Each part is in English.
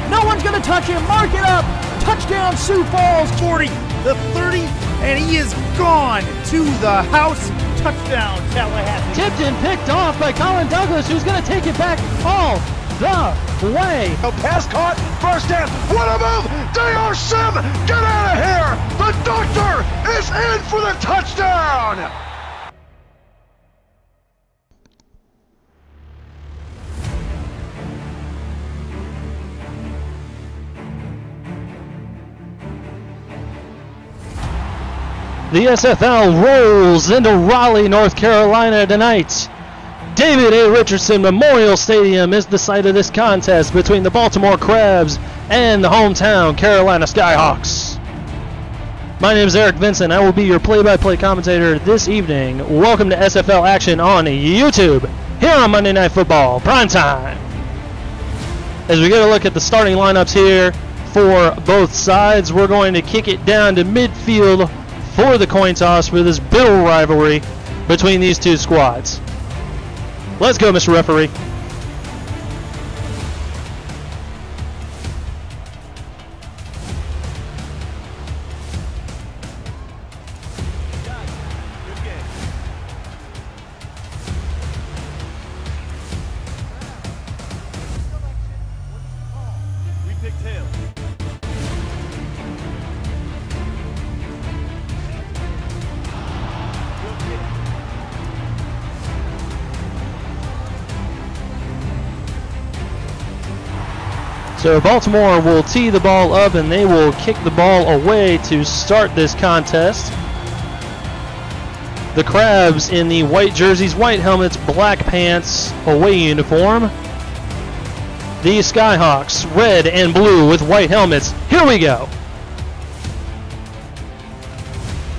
No one's going to touch him. Mark it up. Touchdown, Sioux Falls. 40, the 30, and he is gone to the house. Touchdown, Tallahassee. Tipped and picked off by Colin Douglas, who's going to take it back all the way. A pass caught, first down. What a move! Dr. Sim, get out of here! The doctor is in for the touchdown! The SFL rolls into Raleigh, North Carolina tonight. David A. Richardson Memorial Stadium is the site of this contest between the Baltimore Crabs and the hometown Carolina Skyhawks. My name is Eric Vinson. I will be your play-by-play commentator this evening. Welcome to SFL action on YouTube here on Monday Night Football Primetime. As we get a look at the starting lineups here for both sides, we're going to kick it down to midfield for the coin toss for this bitter rivalry between these two squads. Let's go, Mr. Referee. We picked tails. So Baltimore will tee the ball up and they will kick the ball away to start this contest. The Crabs in the white jerseys, white helmets, black pants, away uniform. The Skyhawks, red and blue with white helmets. Here we go.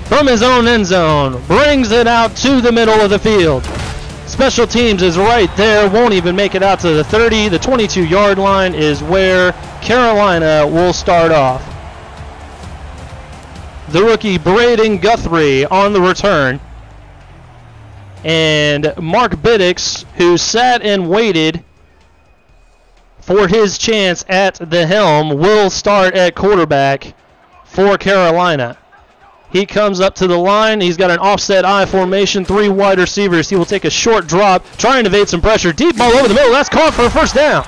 From his own end zone, brings it out to the middle of the field. Special teams is right there, won't even make it out to the 30. The 22-yard line is where Carolina will start off. The rookie Braden Guthrie on the return. And Mark Biddix, who sat and waited for his chance at the helm, will start at quarterback for Carolina. He comes up to the line. He's got an offset I formation, 3 wide receivers. He will take a short drop, trying to evade some pressure. Deep ball over the middle. That's caught for a first down.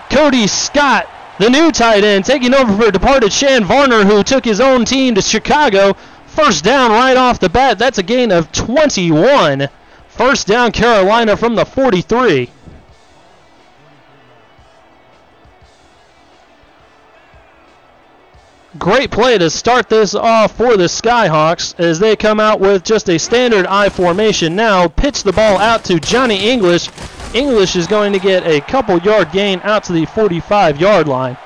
Cody Scott, the new tight end, taking over for departed Shan Varner, who took his own team to Chicago. First down right off the bat. That's a gain of 21. First down, Carolina from the 43. Great play to start this off for the Skyhawks as they come out with just a standard I formation now. Pitch the ball out to Johnny English. English is going to get a couple-yard gain out to the 45-yard line.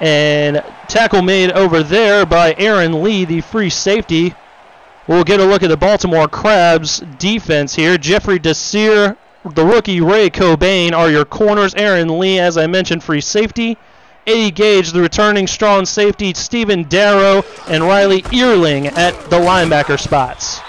And tackle made over there by Aaron Lee, the free safety. We'll get a look at the Baltimore Crabs defense here. Jeffrey Desir, the rookie Ray Cobain are your corners. Aaron Lee, as I mentioned, free safety. Eddie Gage, the returning strong safety, Stephen Darrow, and Riley Earling at the linebacker spots.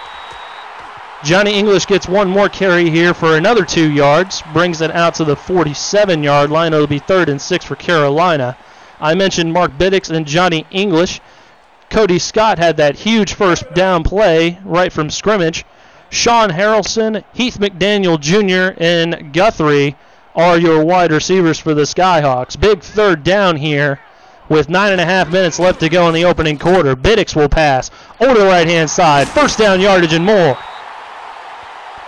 Johnny English gets one more carry here for another 2 yards, brings it out to the 47-yard line. It'll be 3rd and 6 for Carolina. I mentioned Mark Biddix and Johnny English. Cody Scott had that huge first down play right from scrimmage. Sean Harrelson, Heath McDaniel Jr., and Guthrie are your wide receivers for the Skyhawks. Big 3rd down here with 9.5 minutes left to go in the opening quarter. Biddix will pass over to the right-hand side. First down yardage and more.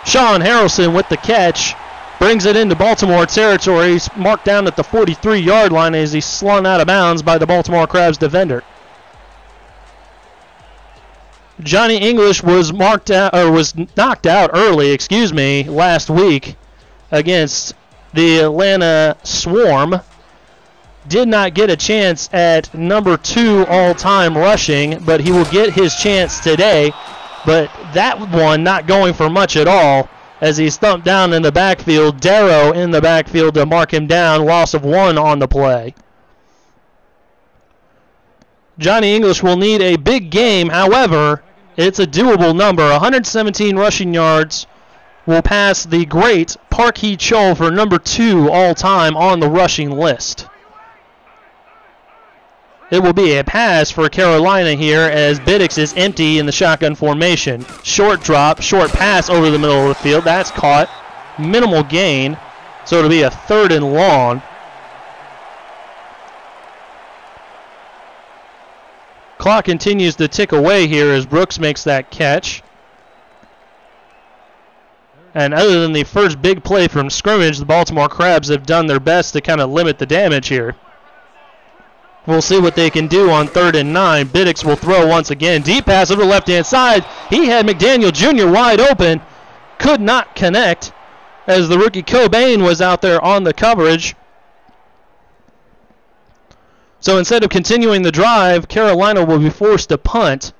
Sean Harrelson with the catch. Brings it into Baltimore territory. He's marked down at the 43-yard line as he's slung out of bounds by the Baltimore Crabs defender. Johnny English was knocked out early, last week against the Atlanta Swarm. Did not get a chance at number 2 all-time rushing, but he will get his chance today. But that one not going for much at all as he's thumped down in the backfield. Darrow in the backfield to mark him down. Loss of 1 on the play. Johnny English will need a big game. However, it's a doable number. 117 rushing yards will pass the great Park Hee-Chol for number 2 all-time on the rushing list. It will be a pass for Carolina here as Biddix is empty in the shotgun formation. Short drop, short pass over the middle of the field. That's caught. Minimal gain, so it'll be a 3rd and long. Clock continues to tick away here as Brooks makes that catch. And other than the first big play from scrimmage, the Baltimore Crabs have done their best to kind of limit the damage here. We'll see what they can do on 3rd and 9. Biddix will throw once again. Deep pass over the left-hand side. He had McDaniel Jr. wide open. Could not connect as the rookie Cobain was out there on the coverage. So instead of continuing the drive, Carolina will be forced to punt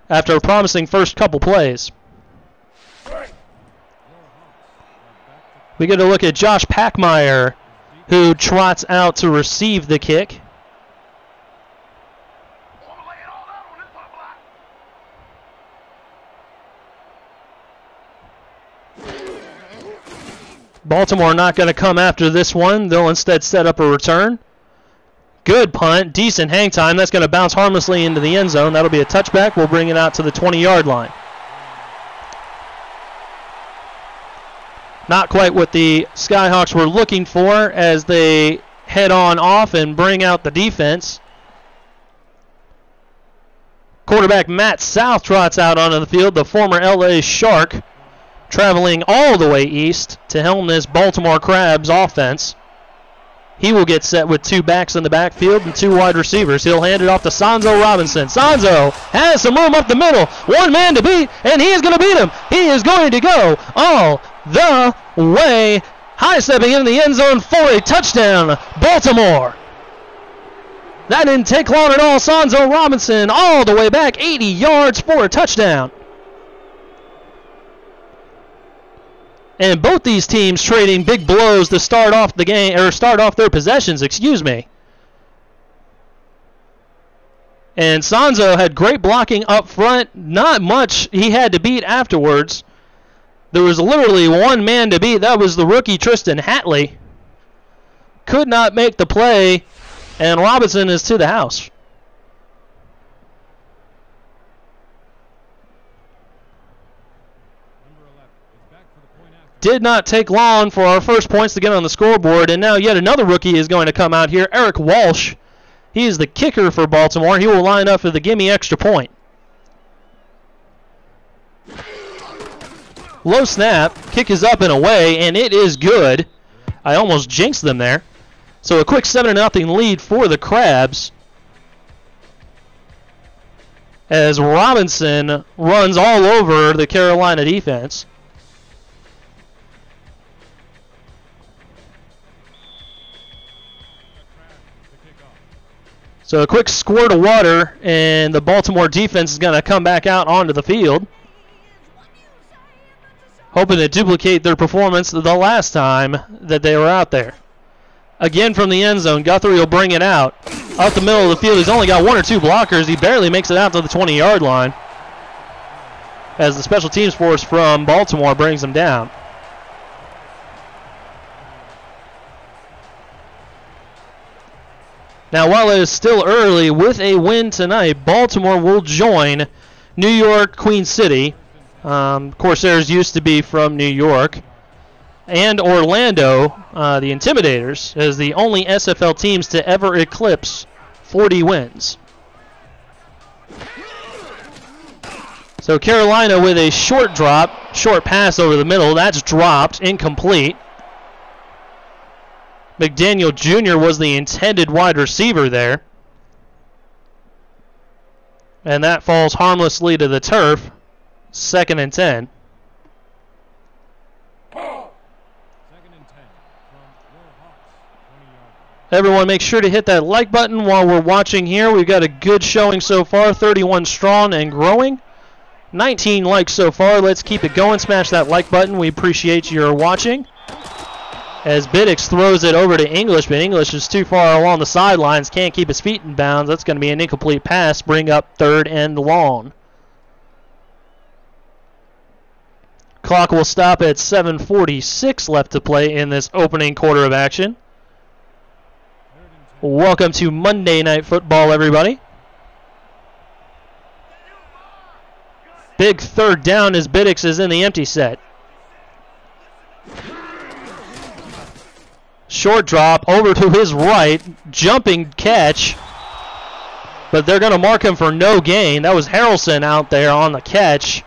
after a promising first couple plays. We get a look at Josh Packmeyer, who trots out to receive the kick. Baltimore not going to come after this one. They'll instead set up a return. Good punt. Decent hang time. That's going to bounce harmlessly into the end zone. That'll be a touchback. We'll bring it out to the 20-yard line. Not quite what the Skyhawks were looking for as they head on off and bring out the defense. Quarterback Matt South trots out onto the field, the former LA Shark, traveling all the way east to helm this Baltimore Crabs offense. He will get set with 2 backs in the backfield and 2 wide receivers. He'll hand it off to Sonzo Robinson. Sonzo has some room up the middle. 1 man to beat, and he is going to beat him. He is going to go all the way, high-stepping into the end zone for a touchdown, Baltimore. That didn't take long at all. Sonzo Robinson all the way back 80 yards for a touchdown. And both these teams trading big blows to start off the game, or start off their possessions, excuse me. And Sonzo had great blocking up front. Not much he had to beat afterwards. There was literally 1 man to beat. That was the rookie Tristan Hatley. Could not make the play, and Robinson is to the house. Did not take long for our first points to get on the scoreboard, and now yet another rookie is going to come out here, Eric Walsh. He is the kicker for Baltimore. He will line up for the gimme extra point. Low snap, kick is up and away, and it is good. I almost jinxed them there. So a quick 7-0 lead for the Crabs, as Robinson runs all over the Carolina defense. So a quick squirt of water, and the Baltimore defense is going to come back out onto the field, hoping to duplicate their performance the last time that they were out there. Again from the end zone, Guthrie will bring it out. Up the middle of the field, he's only got 1 or 2 blockers. He barely makes it out to the 20-yard line as the special teams force from Baltimore brings him down. Now, while it is still early, with a win tonight, Baltimore will join New York, Queen City. Corsairs used to be from New York. And Orlando, the Intimidators, as the only SFL teams to ever eclipse 40 wins. So Carolina with a short drop, short pass over the middle. That's dropped, incomplete. McDaniel Jr. was the intended wide receiver there. And that falls harmlessly to the turf. 2nd and 10. Everyone make sure to hit that like button while we're watching here. We've got a good showing so far, 31 strong and growing. 19 likes so far. Let's keep it going. Smash that like button. We appreciate your watching. As Biddix throws it over to English, but English is too far along the sidelines, can't keep his feet in bounds. That's going to be an incomplete pass, bring up 3rd and long. Clock will stop at 7:46 left to play in this opening quarter of action. Welcome to Monday Night Football, everybody. Big third down as Biddix is in the empty set. Short drop over to his right, jumping catch, but they're going to mark him for no gain. That was Harrelson out there on the catch.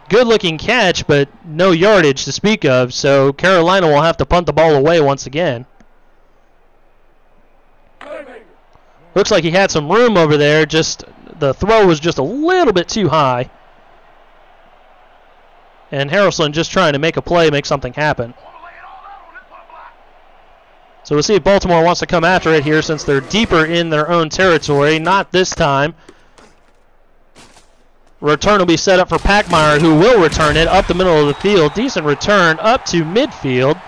Good looking catch, but no yardage to speak of, so Carolina will have to punt the ball away once again. Looks like he had some room over there, just the throw was just a little bit too high. And Harrelson just trying to make a play, make something happen. So we'll see if Baltimore wants to come after it here since they're deeper in their own territory. Not this time. Return will be set up for Packmeyer, who will return it up the middle of the field. Decent return up to midfield.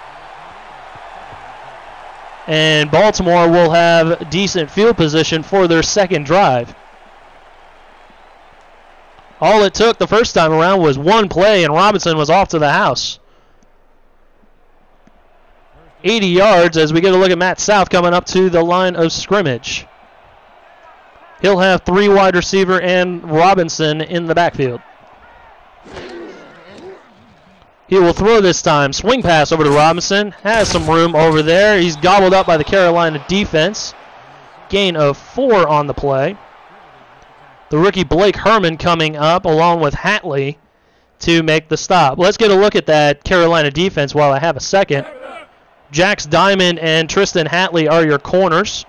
And Baltimore will have decent field position for their second drive. All it took the first time around was one play, and Robinson was off to the house. 80 yards as we get a look at Matt South coming up to the line of scrimmage. He'll have 3 wide receiver and Robinson in the backfield. He will throw this time. Swing pass over to Robinson. Has some room over there. He's gobbled up by the Carolina defense. Gain of 4 on the play. The rookie Blake Herman coming up along with Hatley to make the stop. Let's get a look at that Carolina defense while I have a second. Jax Diamond and Tristan Hatley are your corners.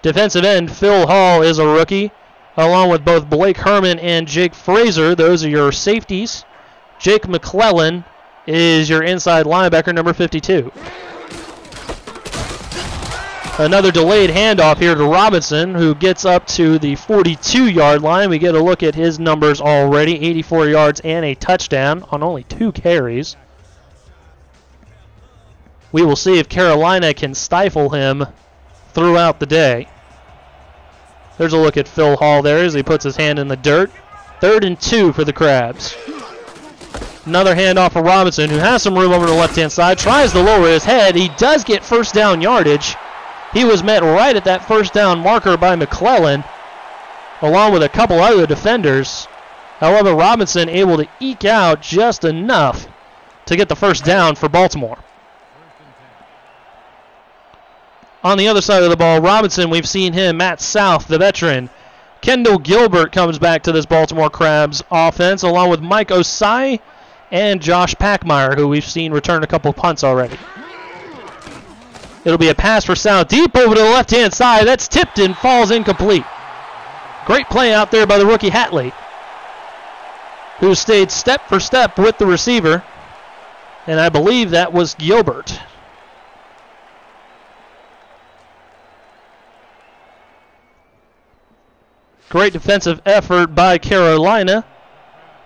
Defensive end Phil Hall is a rookie, along with both Blake Herman and Jake Fraser. Those are your safeties. Jake McClellan is your inside linebacker, number 52. Another delayed handoff here to Robinson, who gets up to the 42-yard line. We get a look at his numbers already, 84 yards and a touchdown on only 2 carries. We will see if Carolina can stifle him throughout the day. There's a look at Phil Hall there as he puts his hand in the dirt. 3rd and 2 for the Crabs. Another handoff for Robinson, who has some room over the left-hand side. Tries to lower his head. He does get first down yardage. He was met right at that first down marker by McClellan, along with a couple other defenders. However, Robinson able to eke out just enough to get the first down for Baltimore. On the other side of the ball, Robinson, we've seen him, Matt South, the veteran. Kendall Gilbert comes back to this Baltimore Crabs offense, along with Mike Osai and Josh Packmeyer, who we've seen return a couple punts already. It'll be a pass for South, deep over to the left-hand side. That's tipped and falls incomplete. Great play out there by the rookie Hatley, who stayed step for step with the receiver, and I believe that was Gilbert. Great defensive effort by Carolina,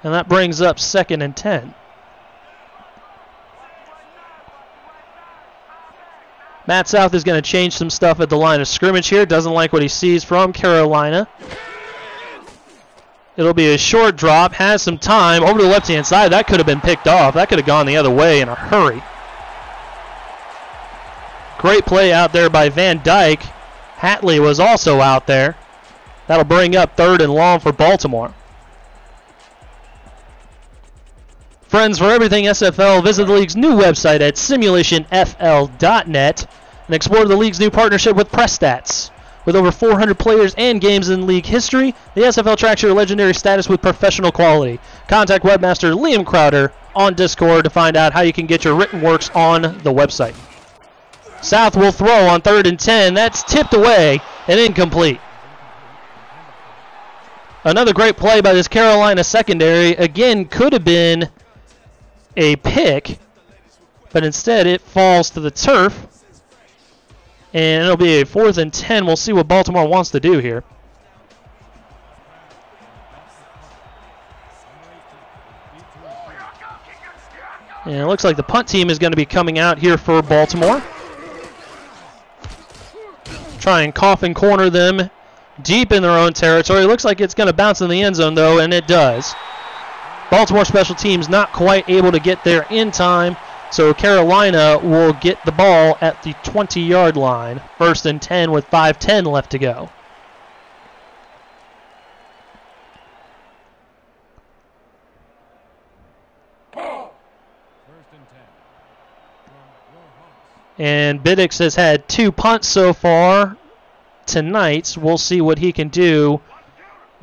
and that brings up 2nd and 10. Matt South is going to change some stuff at the line of scrimmage here. Doesn't like what he sees from Carolina. It'll be a short drop. Has some time over to the left-hand side. That could have been picked off. That could have gone the other way in a hurry. Great play out there by Van Dyke. Hatley was also out there. That'll bring up 3rd and long for Baltimore. Friends, for everything SFL, visit the league's new website at simulationfl.net and explore the league's new partnership with PressStats. With over 400 players and games in league history, the SFL tracks your legendary status with professional quality. Contact webmaster Liam Crowder on Discord to find out how you can get your written works on the website. South will throw on 3rd and 10. That's tipped away and incomplete. Another great play by this Carolina secondary. Again, could have been a pick, but instead it falls to the turf. And it'll be a 4th and 10. We'll see what Baltimore wants to do here. And it looks like the punt team is going to be coming out here for Baltimore. Try and coffin corner them deep in their own territory. Looks like it's going to bounce in the end zone, though, and it does. Baltimore special teams not quite able to get there in time, so Carolina will get the ball at the 20-yard line. 1st and 10 with 5:10 left to go. And Biddix has had 2 punts so far tonight. We'll see what he can do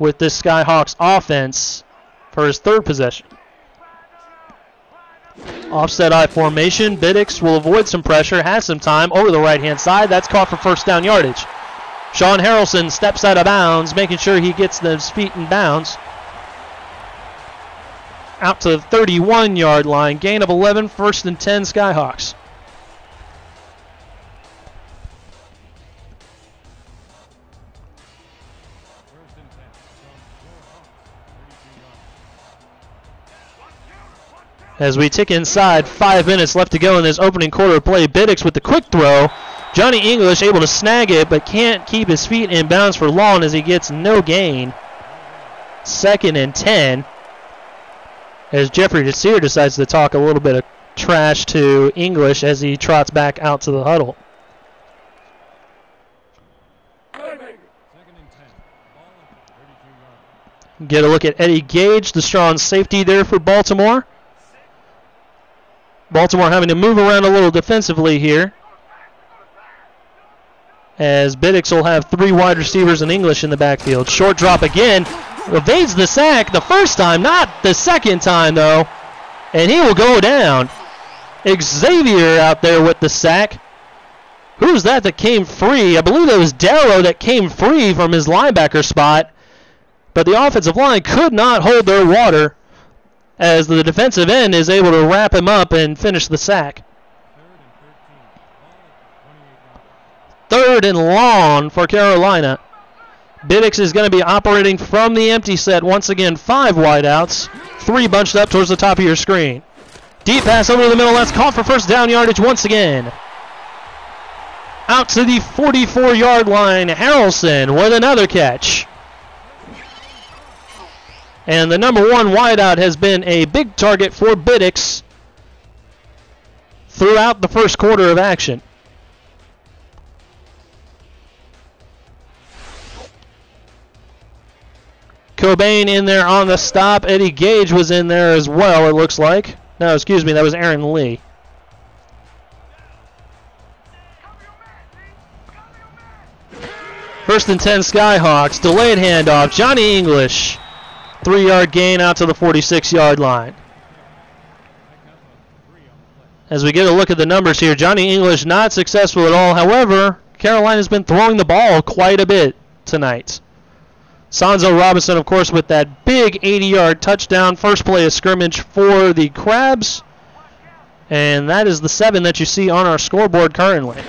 with this Skyhawks offense for his 3rd possession. Offset I formation. Biddix will avoid some pressure, has some time over the right-hand side. That's caught for 1st down yardage. Sean Harrelson steps out of bounds, making sure he gets his feet in bounds. Out to the 31-yard line. Gain of 11, 1st and 10 Skyhawks. As we tick inside, 5 minutes left to go in this opening quarter of play. Biddix with the quick throw. Johnny English able to snag it, but can't keep his feet in bounds for long as he gets no gain. 2nd and 10. As Jeffrey Desir decides to talk a little bit of trash to English as he trots back out to the huddle. Get a look at Eddie Gage, the strong safety there for Baltimore. Baltimore having to move around a little defensively here, as Biddix will have 3 wide receivers and English in the backfield. Short drop again. Evades the sack the first time, not the second time, though. And he will go down. Xavier out there with the sack. Who's that came free? I believe it was Darrow that came free from his linebacker spot. But the offensive line could not hold their water, as the defensive end is able to wrap him up and finish the sack. 3rd and long for Carolina. Biddix is going to be operating from the empty set. Once again, 5 wideouts, 3 bunched up towards the top of your screen. Deep pass over the middle. That's caught for 1st down yardage once again. Out to the 44-yard line. Harrelson with another catch. And the number 1 wideout has been a big target for Biddix throughout the first quarter of action. Cobain in there on the stop. Eddie Gage was in there as well, it looks like. No, excuse me, that was Aaron Lee. First and 10 Skyhawks. Delayed handoff. Johnny English. 3-yard gain out to the 46-yard line. As we get a look at the numbers here, Johnny English not successful at all. However, Carolina's been throwing the ball quite a bit tonight. Sonzo Robinson, of course, with that big 80-yard touchdown. First play of scrimmage for the Crabs. And that is the 7 that you see on our scoreboard currently.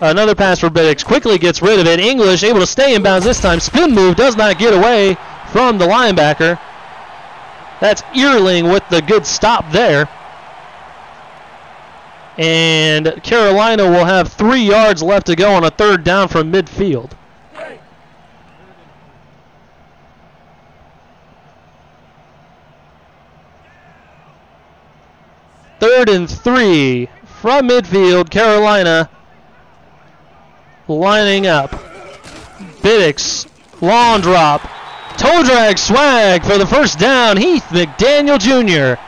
Another pass for Biddix. Quickly gets rid of it. English able to stay in bounds this time. Spin move does not get away from the linebacker. That's Earling with the good stop there. And Carolina will have 3 yards left to go on a 3rd down from midfield. Third and 3 from midfield. Carolina lining up. Biddix, long drop. Toe drag swag for the 1st down. Heath McDaniel Jr.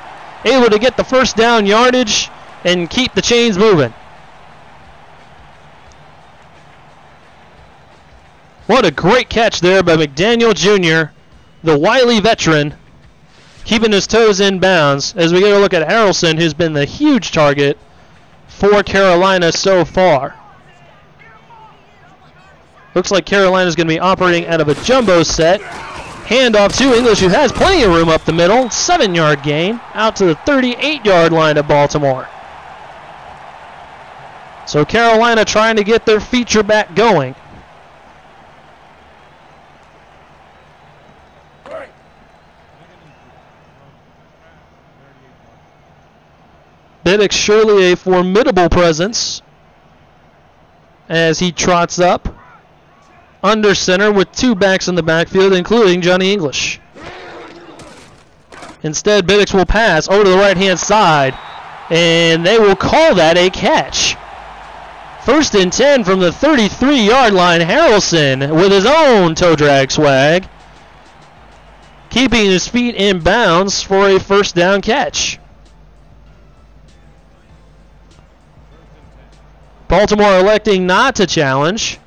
able to get the 1st down yardage and keep the chains moving. What a great catch there by McDaniel Jr., the wily veteran, keeping his toes in bounds. As we get a look at Harrelson, who's been the huge target for Carolina so far. Looks like Carolina's going to be operating out of a jumbo set. Handoff to English, who has plenty of room up the middle. 7-yard gain out to the 38-yard line of Baltimore. So Carolina trying to get their feature back going. Biddix surely a formidable presence as he trots up under center with 2 backs in the backfield, including Johnny English. Instead, Biddix will pass over to the right-hand side, and they will call that a catch. 1st and 10 from the 33-yard line. Harrelson with his own toe drag swag, keeping his feet in bounds for a 1st down catch. Baltimore electing not to challenge.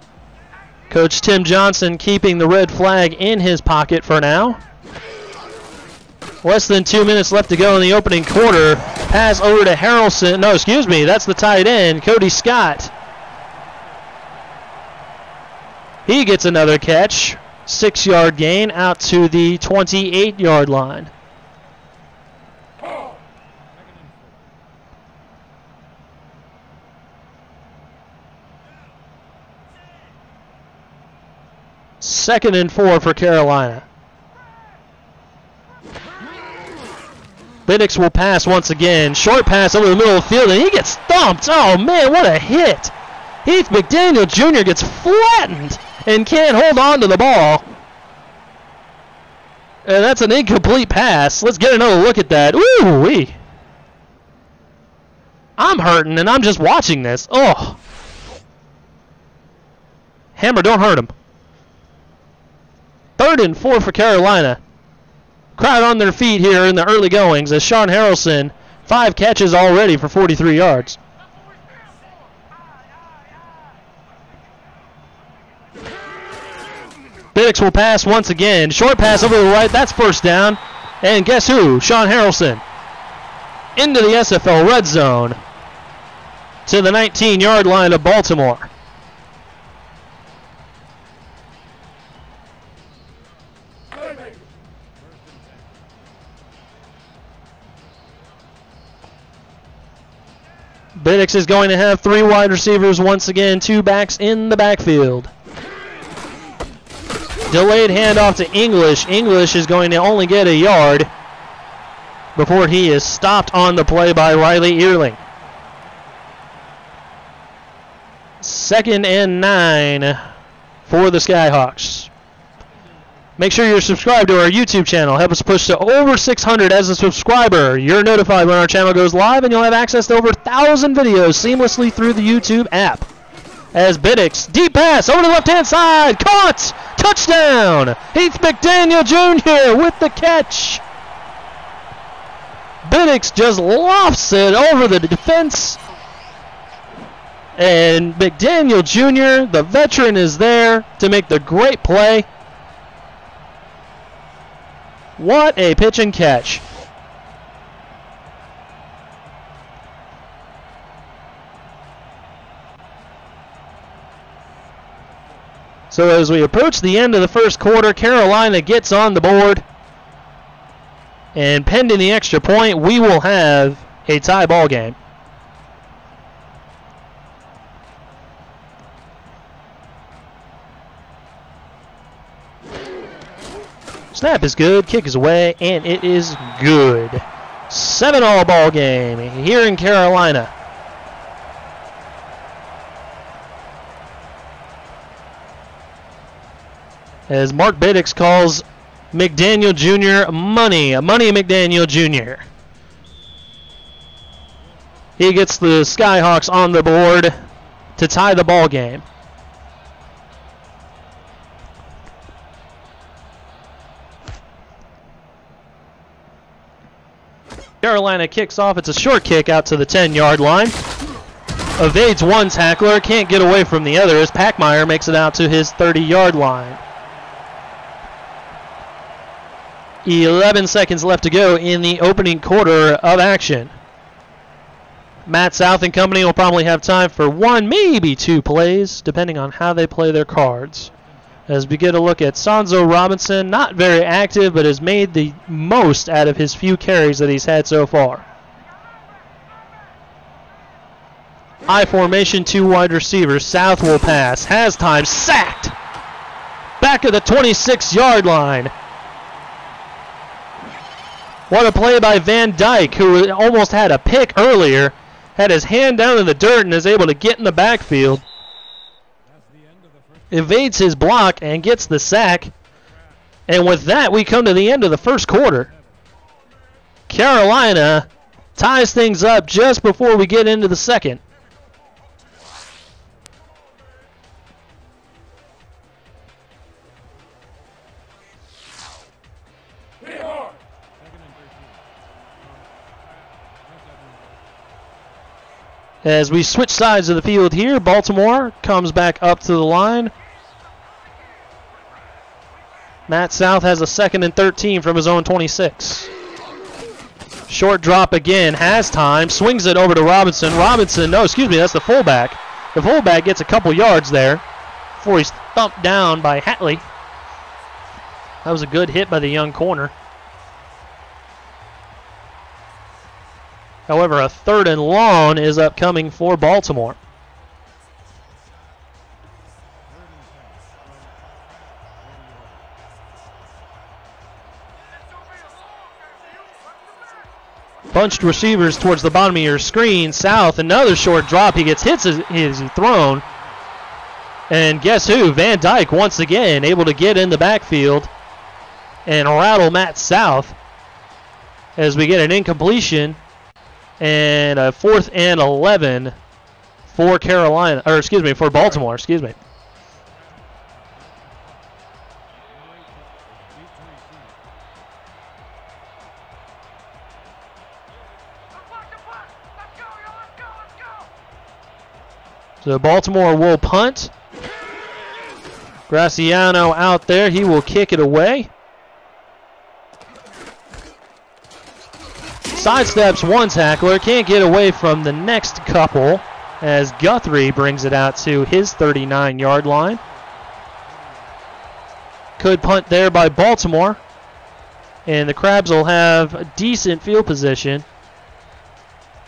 Coach Tim Johnson keeping the red flag in his pocket for now. Less than 2 minutes left to go in the opening quarter. Pass over to Harrelson. No, excuse me, that's the tight end, Cody Scott. He gets another catch. 6-yard gain out to the 28-yard line. Second and 4 for Carolina. Biddix will pass once again. Short pass over the middle of the field, and he gets thumped. Oh, man, what a hit. Heath McDaniel Jr. gets flattened and can't hold on to the ball. And that's an incomplete pass. Let's get another look at that. Ooh-wee. I'm hurting, and I'm just watching this. Oh. Hammer, don't hurt him. 3rd and 4 for Carolina. Crowd on their feet here in the early goings as Sean Harrelson, 5 catches already for 43 yards. Biddix will pass once again. Short pass over to the right. That's 1st down. And guess who? Sean Harrelson into the SFL red zone to the 19-yard line of Baltimore. Biddix is going to have 3 wide receivers once again, 2 backs in the backfield. Delayed handoff to English. English is going to only get a yard before he is stopped on the play by Riley Earling. 2nd and 9 for the Skyhawks. Make sure you're subscribed to our YouTube channel. Help us push to over 600 as a subscriber. You're notified when our channel goes live, and you'll have access to over 1,000 videos seamlessly through the YouTube app. As Biddix, deep pass over to the left-hand side. Caught! Touchdown! Heath McDaniel Jr. with the catch. Biddix just lofts it over the defense. And McDaniel Jr., the veteran, is there to make the great play. What a pitch and catch. So as we approach the end of the first quarter, Carolina gets on the board. And pending the extra point, we will have a tie ball game. Snap is good, kick is away, and it is good. 7-all ball game here in Carolina. As Mark Biddix calls McDaniel Jr. Money McDaniel Jr. He gets the Skyhawks on the board to tie the ball game. Carolina kicks off. It's a short kick out to the 10-yard line. Evades one tackler, can't get away from the other as Packmeyer makes it out to his 30-yard line. 11 seconds left to go in the opening quarter of action. Matt South and company will probably have time for 1, maybe 2 plays, depending on how they play their cards. As we get a look at Sonzo Robinson, not very active, but has made the most out of his few carries that he's had so far. I formation, 2 wide receivers. South will pass. Has time. Sacked. Back of the 26-yard line. What a play by Van Dyke, who almost had a pick earlier. Had his hand down in the dirt and is able to get in the backfield. Evades his block and gets the sack. And with that, we come to the end of the first quarter. Carolina ties things up just before we get into the second. As we switch sides of the field here, Baltimore comes back up to the line. Matt South has a 2nd and 13 from his own 26. Short drop again, has time, swings it over to Robinson. Robinson, no, excuse me, that's the fullback. The fullback gets a couple yards there before he's thumped down by Hatley. That was a good hit by the young corner. However, a 3rd and long is upcoming for Baltimore. Bunched receivers towards the bottom of your screen. South, another short drop. He gets hits as he's thrown. And guess who? Van Dyke once again able to get in the backfield and rattle Matt South as we get an incompletion. And a 4th and 11 for Carolina, or excuse me, for Baltimore, excuse me. So Baltimore will punt. Graciano out there, he will kick it away. Sidesteps one tackler, can't get away from the next couple as Guthrie brings it out to his 39-yard line. Good punt there by Baltimore. And the Crabs will have a decent field position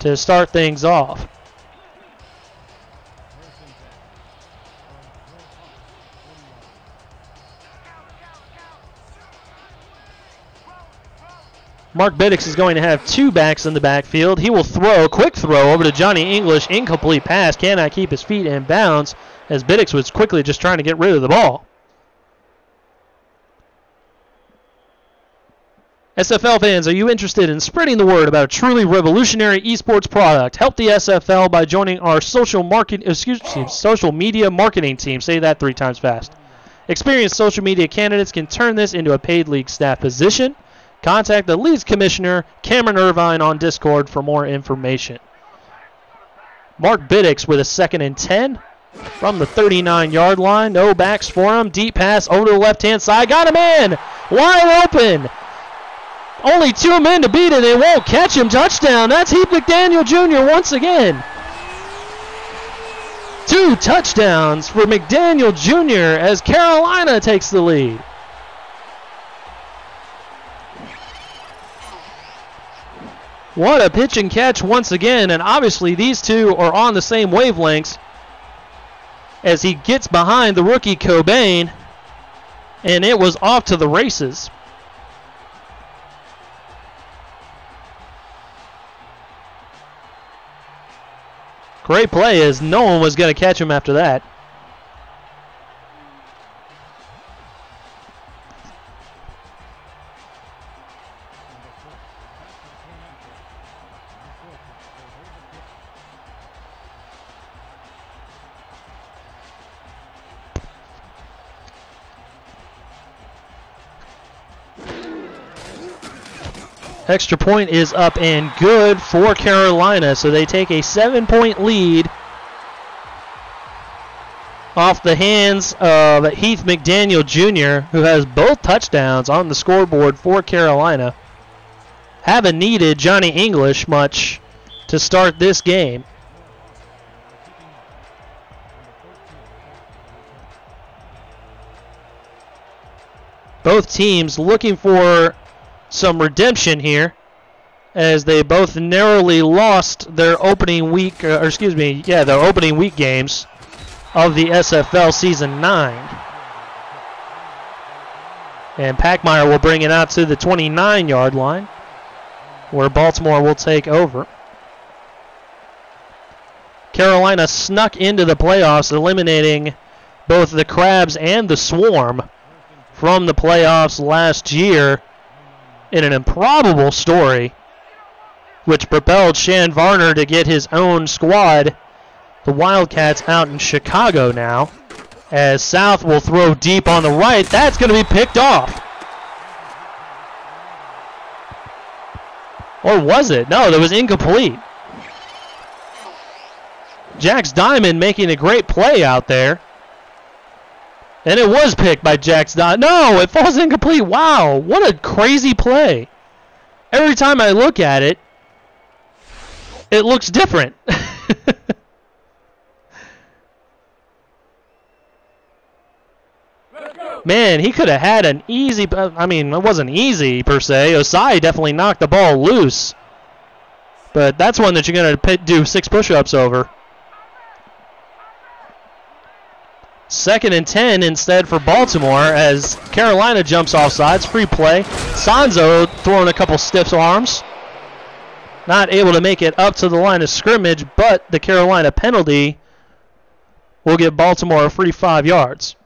to start things off. Mark Biddix is going to have 2 backs in the backfield. He will throw, quick throw over to Johnny English. Incomplete pass, cannot keep his feet in bounds as Biddix was quickly just trying to get rid of the ball. SFL fans, are you interested in spreading the word about a truly revolutionary esports product? Help the SFL by joining our social media marketing team. Say that 3 times fast. Experienced social media candidates can turn this into a paid league staff position. Contact the League's Commissioner, Cameron Irvine, on Discord for more information. Mark Biddix with a 2nd and 10 from the 39-yard line. No backs for him. Deep pass over to the left-hand side. Got him in. Wide open. Only 2 men to beat it. They won't catch him. Touchdown. That's Heath McDaniel Jr. once again. 2 touchdowns for McDaniel Jr. as Carolina takes the lead. What a pitch and catch once again, and obviously these two are on the same wavelengths as he gets behind the rookie Cobain, and it was off to the races. Great play as no one was going to catch him after that. Extra point is up and good for Carolina, so they take a 7-point lead off the hands of Heath McDaniel Jr., who has both touchdowns on the scoreboard for Carolina. Haven't needed Johnny English much to start this game. Both teams looking for some redemption here as they both narrowly lost their opening week, their opening week games of the SFL Season 9. And Packmeyer will bring it out to the 29-yard line where Baltimore will take over. Carolina snuck into the playoffs, eliminating both the Crabs and the Swarm from the playoffs last year in an improbable story which propelled Shan Varner to get his own squad. The Wildcats out in Chicago now, as South will throw deep on the right. That's going to be picked off. Or was it? No, that was incomplete. Jax Diamond making a great play out there. And it was picked by Jax Diamond. No, it falls incomplete. Wow, what a crazy play. Every time I look at it, it looks different. Man, he could have had an easy, I mean, it wasn't easy per se. Osai definitely knocked the ball loose. But that's one that you're going to do 6 push-ups over. 2nd and 10 instead for Baltimore as Carolina jumps off sides. Free play. Sanzo throwing a couple stiff arms. Not able to make it up to the line of scrimmage, but the Carolina penalty will give Baltimore a free 5 yards.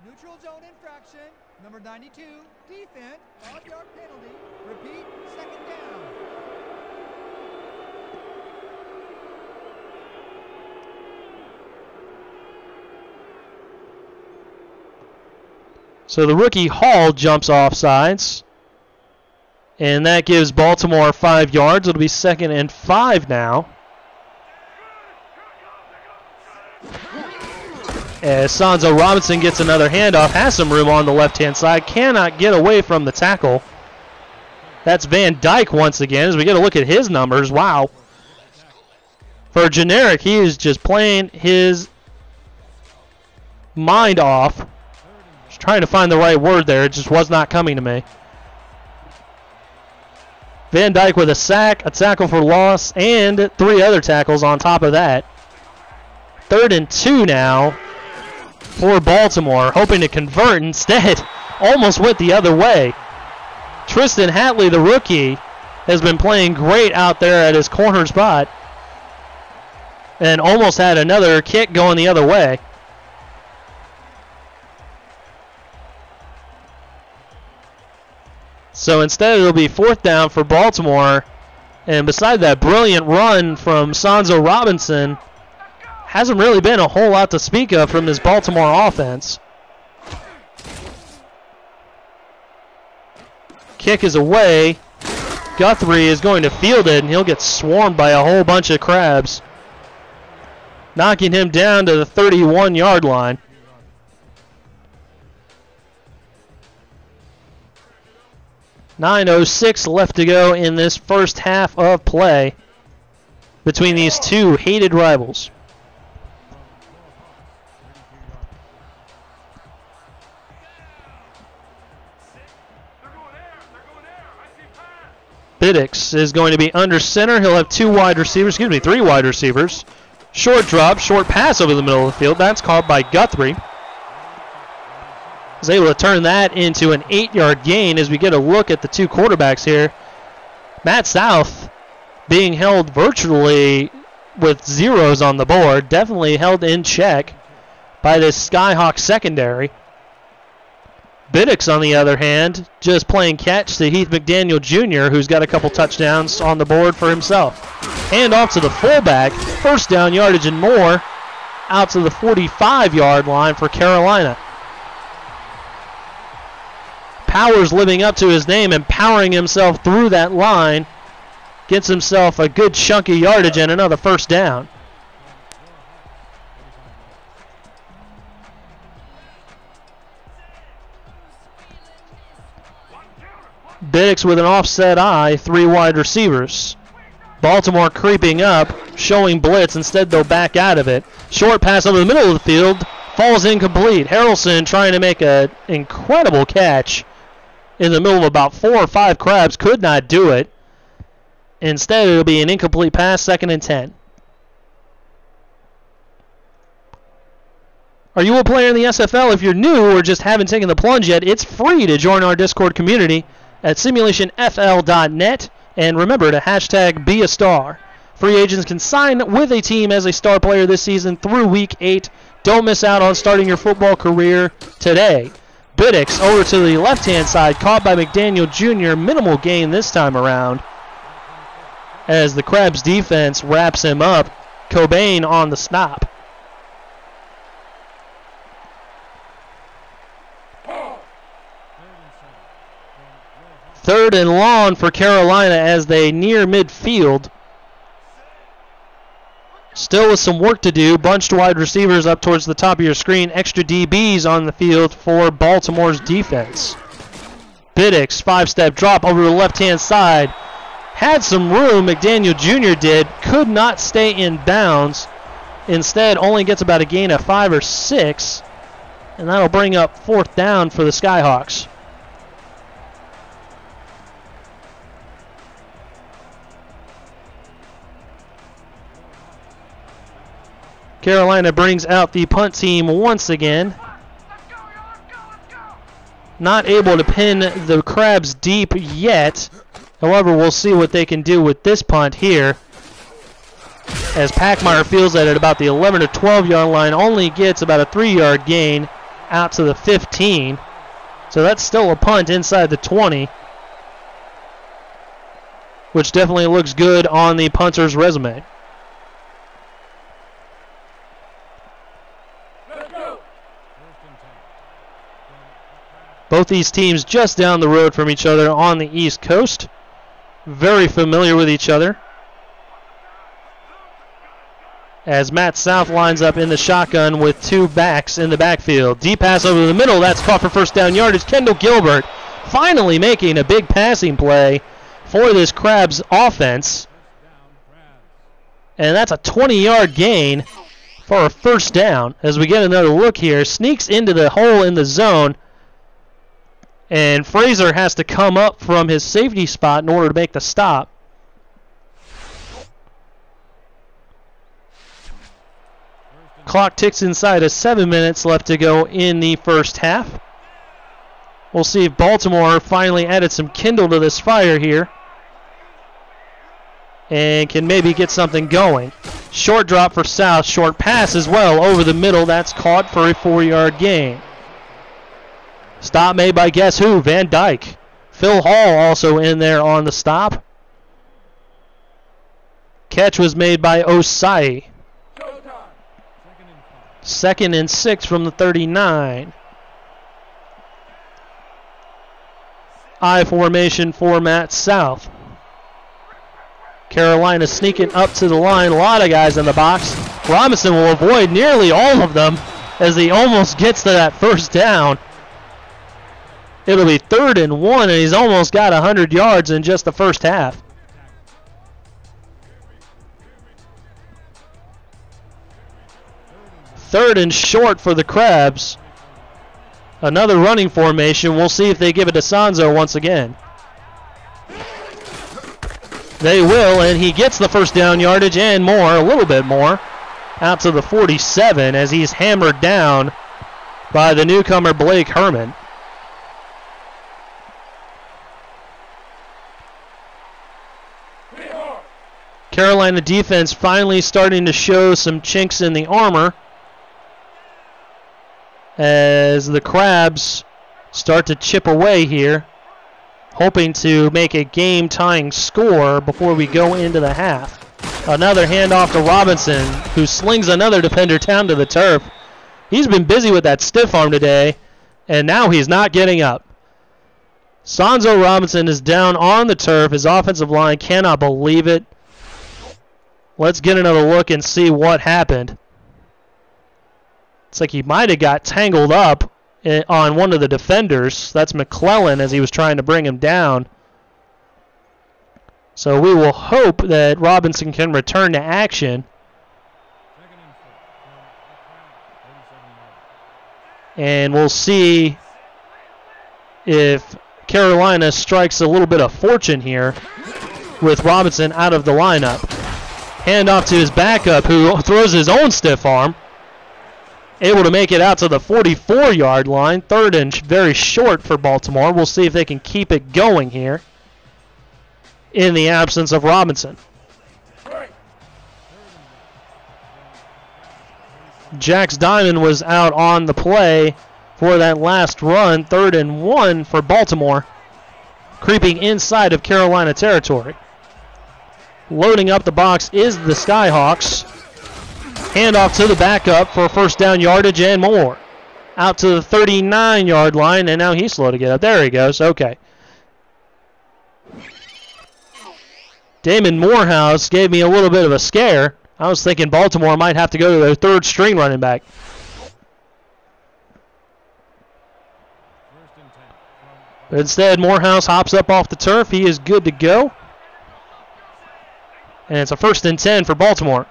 Neutral zone infraction, number 92, defense, 5-yard penalty. Repeat, 2nd down. So the rookie Hall jumps off sides. And that gives Baltimore 5 yards. It'll be 2nd and 5 now. As Sanzo Robinson gets another handoff, has some room on the left-hand side, cannot get away from the tackle. That's Van Dyke once again as we get a look at his numbers. Wow. For generic, he is just playing his mind off. Just trying to find the right word there. It just was not coming to me. Van Dyke with a sack, a tackle for loss, and 3 other tackles on top of that. 3rd and 2 now for Baltimore, hoping to convert. Instead, almost went the other way. Tristan Hatley, the rookie, has been playing great out there at his corner spot and almost had another kick going the other way. So instead it'll be 4th down for Baltimore. And beside that brilliant run from Sanzo Robinson, hasn't really been a whole lot to speak of from this Baltimore offense. Kick is away. Guthrie is going to field it, and he'll get swarmed by a whole bunch of crabs, knocking him down to the 31-yard line. .906 left to go in this first half of play between these two hated rivals. Biddix is going to be under center. He'll have 3 wide receivers. Short drop, short pass over the middle of the field. That's caught by Guthrie. Was able to turn that into an 8-yard gain as we get a look at the 2 quarterbacks here. Matt South being held virtually with zeros on the board. Definitely held in check by this Skyhawks secondary. Biddix, on the other hand, just playing catch to Heath McDaniel Jr., who's got a couple touchdowns on the board for himself. Hand off to the fullback. 1st down yardage and more out to the 45-yard line for Carolina. Powers living up to his name and powering himself through that line. Gets himself a good chunky yardage and another 1st down. Biddix with an offset eye, 3 wide receivers. Baltimore creeping up, showing blitz. Instead, they'll back out of it. Short pass over the middle of the field, falls incomplete. Harrelson trying to make an incredible catch in the middle of about 4 or 5 crabs, could not do it. Instead, it'll be an incomplete pass, 2nd and 10. Are you a player in the SFL? If you're new or just haven't taken the plunge yet, it's free to join our Discord community at simulationfl.net. And remember to hashtag #BeAStar. Free agents can sign with a team as a star player this season through Week 8. Don't miss out on starting your football career today. Biddix over to the left-hand side, caught by McDaniel Jr. Minimal gain this time around. as the Crabs defense wraps him up. Cobain on the stop. Third and long for Carolina as they near midfield. Still with some work to do. Bunched wide receivers up towards the top of your screen. Extra DBs on the field for Baltimore's defense. Biddix, 5-step drop over the left-hand side. Had some room, McDaniel Jr. did. Could not stay in bounds. Instead, only gets about a gain of 5 or 6. And that'll bring up 4th down for the Skyhawks. Carolina brings out the punt team once again. Not able to pin the Crabs deep yet. However, we'll see what they can do with this punt here. As Packmeyer fields it at about the 11 to 12 yard line, only gets about a 3-yard gain out to the 15. So that's still a punt inside the 20, which definitely looks good on the punter's resume. Both these teams just down the road from each other on the East Coast. Very familiar with each other. As Matt South lines up in the shotgun with 2 backs in the backfield. Deep pass over the middle. That's caught for first down yardage. Kendall Gilbert finally making a big passing play for this Crabs offense. And that's a 20-yard gain for a first down. As we get another look here. Sneaks into the hole in the zone. And Fraser has to come up from his safety spot in order to make the stop. Clock ticks inside of 7 minutes left to go in the first half. We'll see if Baltimore finally added some kindle to this fire here and can maybe get something going. Short drop for South. Short pass as well over the middle. That's caught for a 4-yard gain. Stop made by guess who? Van Dyke. Phil Hall also in there on the stop. Catch was made by Osai. 2nd and 6 from the 39. I formation for Matt South. Carolina sneaking up to the line. A lot of guys in the box. Robinson will avoid nearly all of them as he almost gets to that first down. It'll be 3rd and 1, and he's almost got 100 yards in just the first half. Third and short for the Crabs. Another running formation. We'll see if they give it to Sanzo once again. They will, and he gets the first down yardage and more, a little bit more, out to the 47 as he's hammered down by the newcomer Blake Herman. Carolina defense finally starting to show some chinks in the armor as the Crabs start to chip away here, hoping to make a game-tying score before we go into the half. Another handoff to Robinson, who slings another defender down to the turf. He's been busy with that stiff arm today, and now he's not getting up. Sanzo Robinson is down on the turf. His offensive line cannot believe it. Let's get another look and see what happened. It's like he might have got tangled up on one of the defenders. That's McClellan as he was trying to bring him down. So we will hope that Robinson can return to action. And we'll see if Carolina strikes a little bit of fortune here with Robinson out of the lineup. Handoff to his backup, who throws his own stiff arm. Able to make it out to the 44-yard line. 3rd and very short for Baltimore. We'll see if they can keep it going here in the absence of Robinson. Jax Diamond was out on the play for that last run. 3rd and 1 for Baltimore, creeping inside of Carolina territory. Loading up the box is the Skyhawks. Handoff to the backup for first down yardage and more. Out to the 39-yard line, and now he's slow to get up. There he goes. Okay. Damon Morehouse gave me a little bit of a scare. I was thinking Baltimore might have to go to their third string running back. But instead, Morehouse hops up off the turf. He is good to go. And it's a 1st and 10 for Baltimore.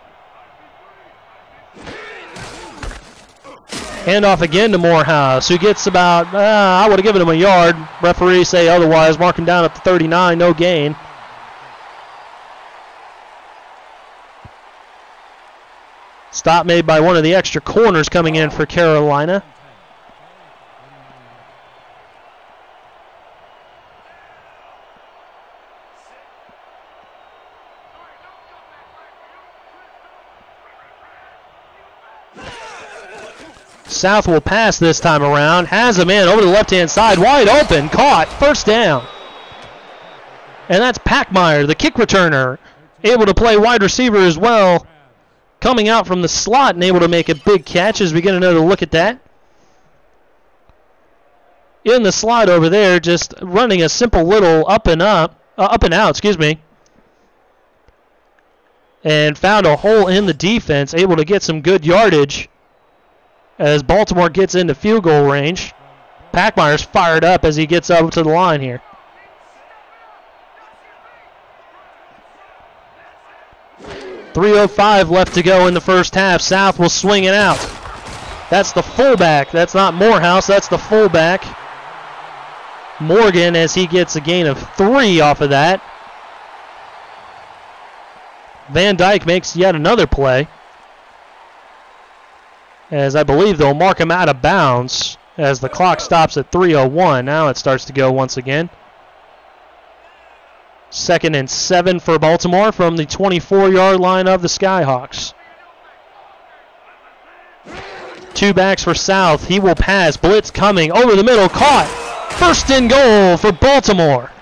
Handoff again to Morehouse, who gets about, I would have given him a yard. Referees say otherwise. Mark him down at the 39, no gain. Stop made by one of the extra corners coming in for Carolina. South will pass this time around. Has a man over the left-hand side. Wide open. Caught. First down. And that's Packmeyer, the kick returner. Able to play wide receiver as well. Coming out from the slot and able to make a big catch as we get another look at that. In the slot over there, just running a simple little up and out, excuse me. And found a hole in the defense. Able to get some good yardage as Baltimore gets into field goal range. Packmeyer's fired up as he gets up to the line here. .305 left to go in the first half. South will swing it out. That's the fullback. That's not Morehouse. That's the fullback. Morgan, as he gets a gain of 3 off of that. Van Dyke makes yet another play, as I believe they'll mark him out of bounds as the clock stops at 3:01. Now it starts to go once again. 2nd and 7 for Baltimore from the 24-yard line of the Skyhawks. 2 backs for South. He will pass. Blitz coming over the middle. Caught. 1st and goal for Baltimore.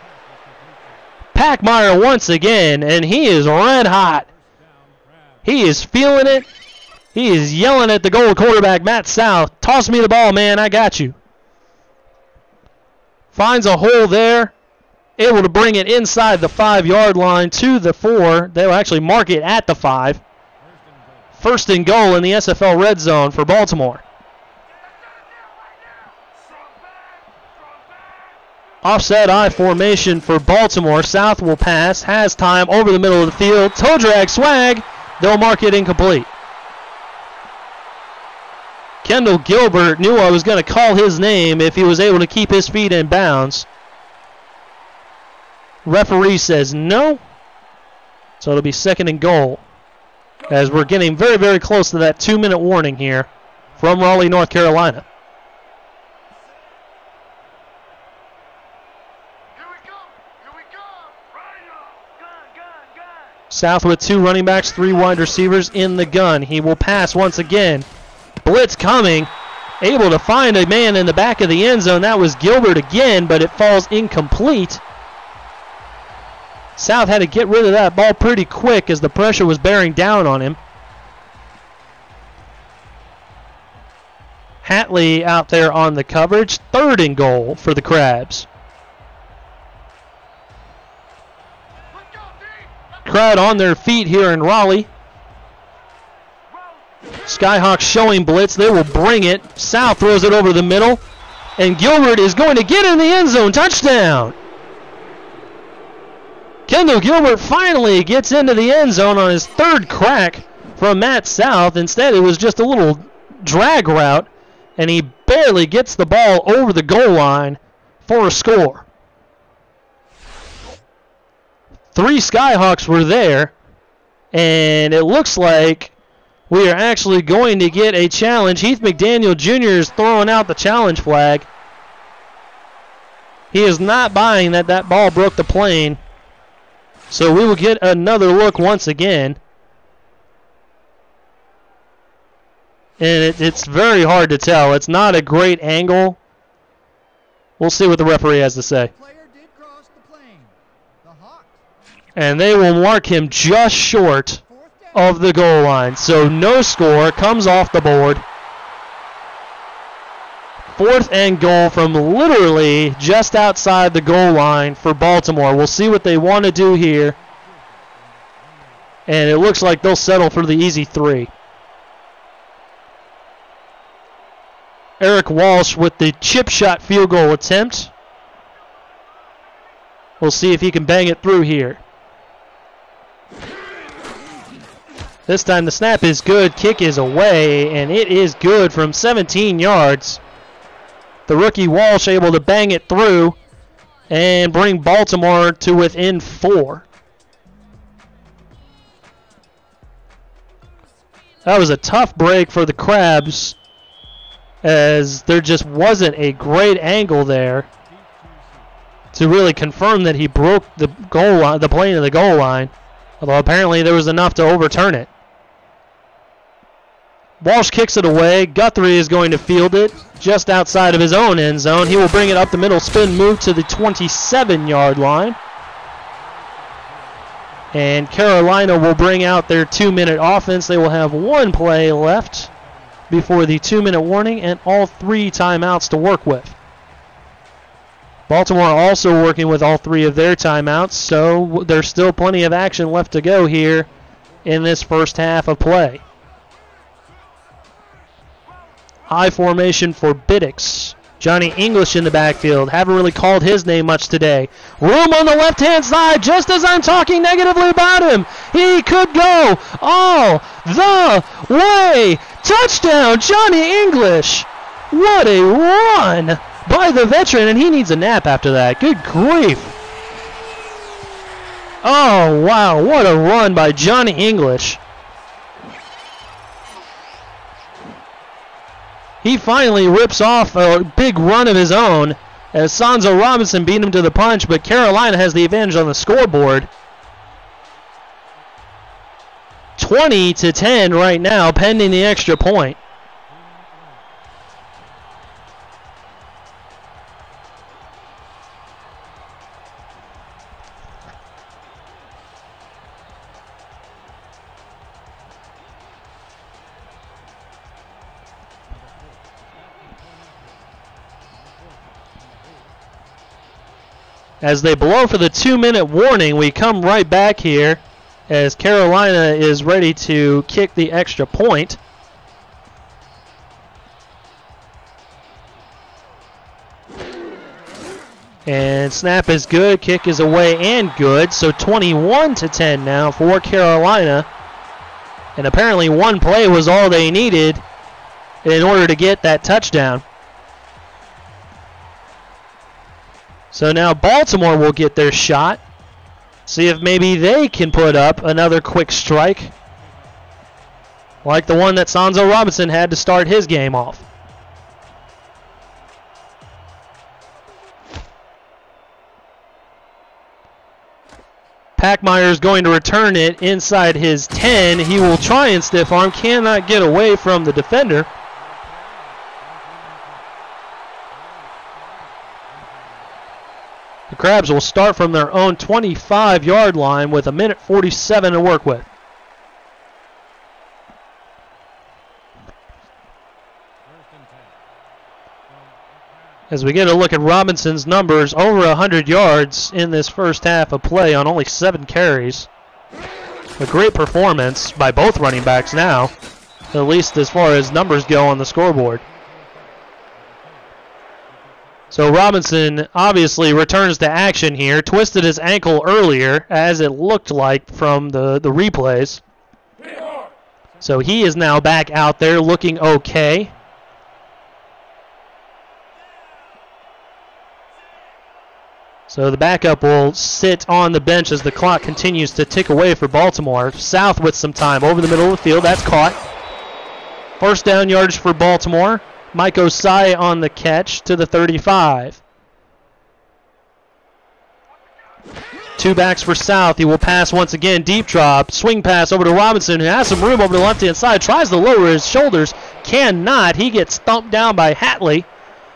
Packmeyer once again, and he is red hot. He is feeling it. He is yelling at the goal quarterback, Matt South. Toss me the ball, man. I got you. Finds a hole there. Able to bring it inside the 5-yard line to the 4. They'll actually mark it at the 5. 1st and goal in the SFL red zone for Baltimore. Offset I formation for Baltimore. South will pass. Has time over the middle of the field. Toe drag swag. They'll mark it incomplete. Kendall Gilbert knew I was going to call his name if he was able to keep his feet in bounds. Referee says no. So it'll be 2nd and goal, as we're getting very, very close to that 2-minute warning here from Raleigh, North Carolina. South with 2 running backs, 3 wide receivers in the gun. He will pass once again. Blitz coming. Able to find a man in the back of the end zone. That was Gilbert again, but it falls incomplete. South had to get rid of that ball pretty quick as the pressure was bearing down on him. Hatley out there on the coverage. 3rd and goal for the Crabs. Crowd on their feet here in Raleigh. Skyhawks showing blitz. They will bring it. South throws it over the middle. And Gilbert is going to get in the end zone. Touchdown! Kendall Gilbert finally gets into the end zone on his 3rd crack from Matt South. Instead, it was just a little drag route, and he barely gets the ball over the goal line for a score. 3 Skyhawks were there, and it looks like we are actually going to get a challenge. Heath McDaniel Jr. is throwing out the challenge flag. He is not buying that ball broke the plane. So we will get another look once again. And it's very hard to tell. It's not a great angle. We'll see what the referee has to say. And they will mark him just short of the goal line. So no score, comes off the board. 4th and goal from literally just outside the goal line for Baltimore. We'll see what they want to do here. And it looks like they'll settle for the easy 3. Eric Walsh with the chip shot field goal attempt. We'll see if he can bang it through here. This time the snap is good, kick is away, and it is good from 17 yards. The rookie Walsh able to bang it through and bring Baltimore to within 4. That was a tough break for the Crabs, as there just wasn't a great angle there to really confirm that he broke the goal line, the plane of the goal line. Although apparently there was enough to overturn it. Walsh kicks it away. Guthrie is going to field it just outside of his own end zone. He will bring it up the middle, spin move to the 27-yard line. And Carolina will bring out their 2-minute offense. They will have 1 play left before the 2-minute warning and all 3 timeouts to work with. Baltimore also working with all 3 of their timeouts, so there's still plenty of action left to go here in this first half of play. I formation for Biddix. Johnny English in the backfield. Haven't really called his name much today. Room on the left-hand side, just as I'm talking negatively about him. He could go all the way. Touchdown, Johnny English. What a run by the veteran, and he needs a nap after that. Good grief. Oh, wow, what a run by Johnny English. He finally rips off a big run of his own as Sonzo Robinson beat him to the punch, but Carolina has the advantage on the scoreboard. 20-10 right now, pending the extra point. As they blow for the 2-minute warning, we come right back here as Carolina is ready to kick the extra point. And snap is good, kick is away and good. So 21-10 now for Carolina. And apparently 1 play was all they needed in order to get that touchdown. So now Baltimore will get their shot. See if maybe they can put up another quick strike like the one that Sonzo Robinson had to start his game off. Packmeyer is going to return it inside his 10. He will try and stiff arm, cannot get away from the defender. The Crabs will start from their own 25-yard line with 1:47 to work with. As we get a look at Robinson's numbers, over 100 yards in this first half of play on only 7 carries. A great performance by both running backs now, at least as far as numbers go on the scoreboard. So Robinson obviously returns to action here. Twisted his ankle earlier, as it looked like from the replays. So he is now back out there looking okay. So the backup will sit on the bench as the clock continues to tick away for Baltimore. South with some time over the middle of the field. That's caught. First down yardage for Baltimore. Mike Osai on the catch to the 35. 2 backs for South. He will pass once again. Deep drop. Swing pass over to Robinson, who has some room over the left-hand side. Tries to lower his shoulders. Cannot. He gets thumped down by Hatley.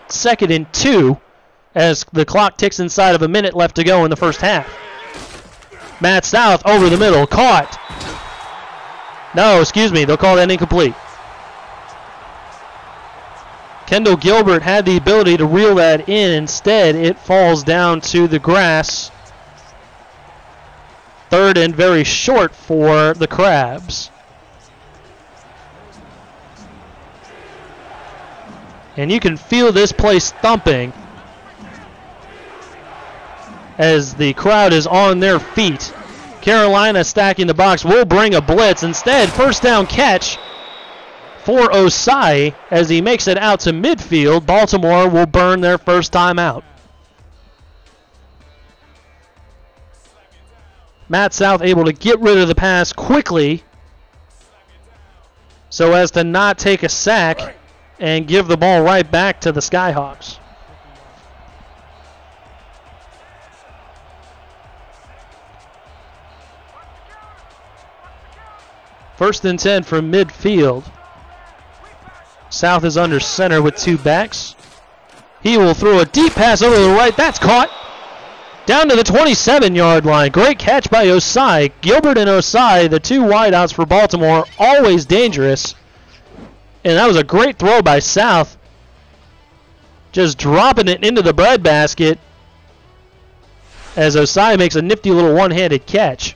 2nd and 2 as the clock ticks inside of 1 minute left to go in the first half. Matt South over the middle, caught. No, excuse me, they'll call that incomplete. Kendall Gilbert had the ability to reel that in. Instead, it falls down to the grass. Third and very short for the Crabs. And you can feel this place thumping as the crowd is on their feet. Carolina stacking the box will bring a blitz. Instead, first down catch for Osai as he makes it out to midfield. Baltimore will burn their first time out. Matt South able to get rid of the pass quickly so as to not take a sack and give the ball right back to the Skyhawks. First and 10 from midfield. South is under center with two backs. He will throw a deep pass over to the right. That's caught. Down to the 27-yard line. Great catch by Osai. Gilbert and Osai, the two wideouts for Baltimore, always dangerous. And that was a great throw by South. Just dropping it into the breadbasket as Osai makes a nifty little one-handed catch.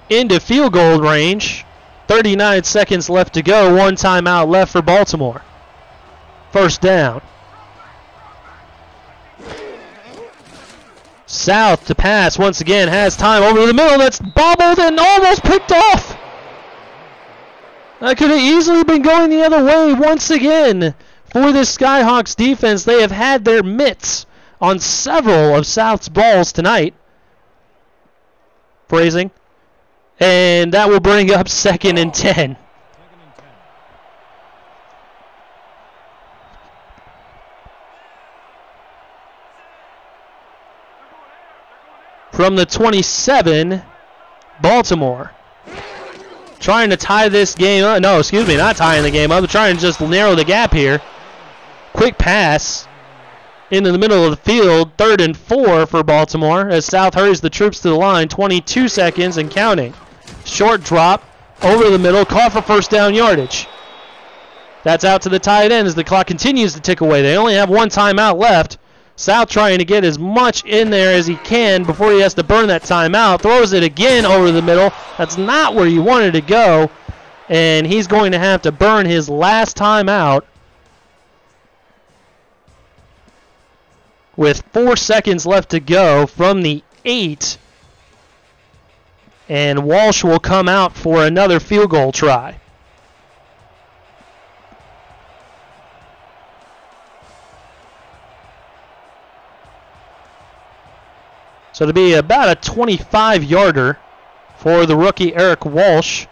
Into field goal range. 39 seconds left to go. One timeout left for Baltimore. First down. South to pass once again. Has time over the middle. That's bobbled and almost picked off. That could have easily been going the other way once again. For this Skyhawks defense, they have had their mitts on several of South's balls tonight. Phrasing. And that will bring up second and 10. From the 27, Baltimore. Trying to tie this game up. No, excuse me, not tying the game up. They're trying to just narrow the gap here. Quick pass into the middle of the field. 3rd and 4 for Baltimore as South hurries the troops to the line. 22 seconds and counting. Short drop over the middle, caught for first down yardage. That's out to the tight end as the clock continues to tick away. They only have one timeout left. South trying to get as much in there as he can before he has to burn that timeout. Throws it again over the middle. That's not where you wanted to go. And he's going to have to burn his last timeout with 4 seconds left to go from the 8. And Walsh will come out for another field goal try. So it'll be about a 25-yarder for the rookie Eric Walsh.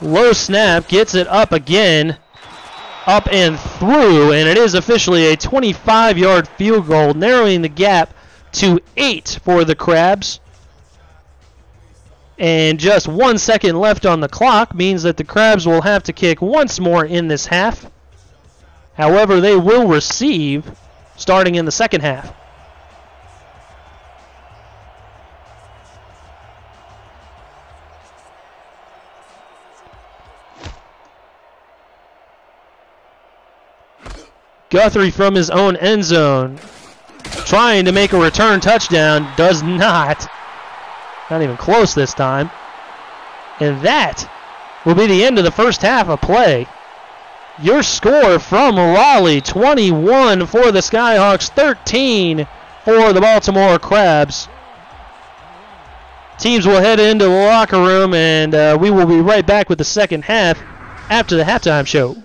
Low snap, gets it up again, up and through, and it is officially a 25-yard field goal, narrowing the gap to 8 for the Crabs. And just 1 second left on the clock means that the Crabs will have to kick once more in this half. However, they will receive starting in the second half. Guthrie from his own end zone, trying to make a return touchdown, does not. Not even close this time. And that will be the end of the first half of play. Your score from Raleigh, 21 for the Skyhawks, 13 for the Baltimore Crabs. Teams will head into the locker room, and we will be right back with the second half after the halftime show.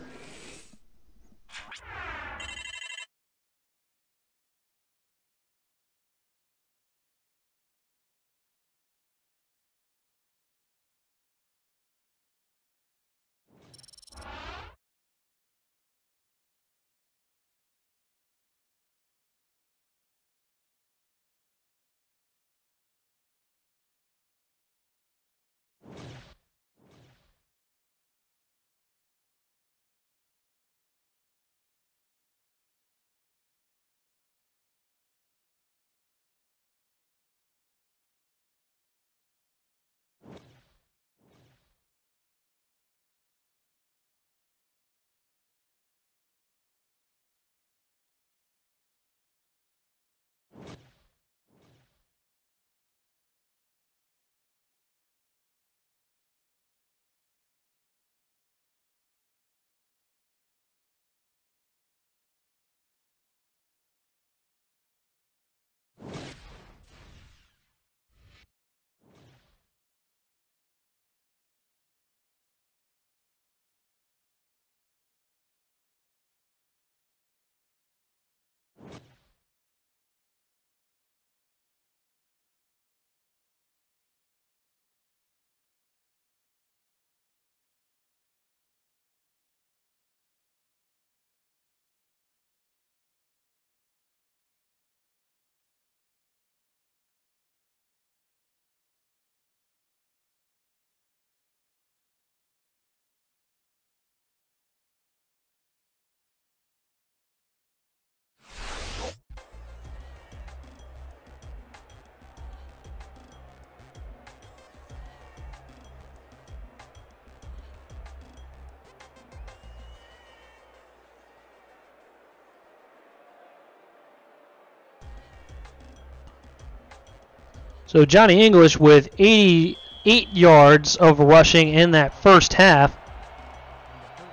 So Johnny English with 88 yards of rushing in that first half.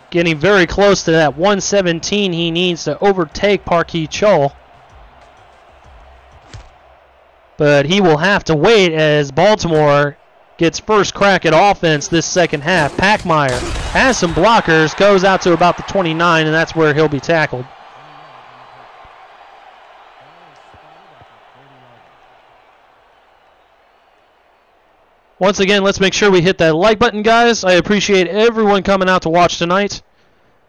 Getting very close to that 117 he needs to overtake Parkey Chol. But he will have to wait as Baltimore gets first crack at offense this second half. Packmeyer has some blockers, goes out to about the 29, and that's where he'll be tackled. Once again, let's make sure we hit that like button, guys. I appreciate everyone coming out to watch tonight.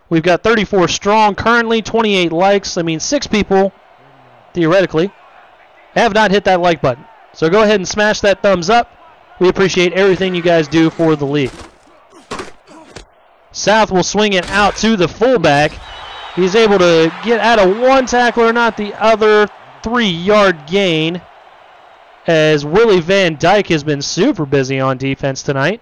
We've got 34 strong currently, 28 likes. I mean, 6 people, theoretically, have not hit that like button. So go ahead and smash that thumbs up. We appreciate everything you guys do for the league. South will swing it out to the fullback. He's able to get out of one tackler, not the other. 3-yard gain, as Willie Van Dyke has been super busy on defense tonight.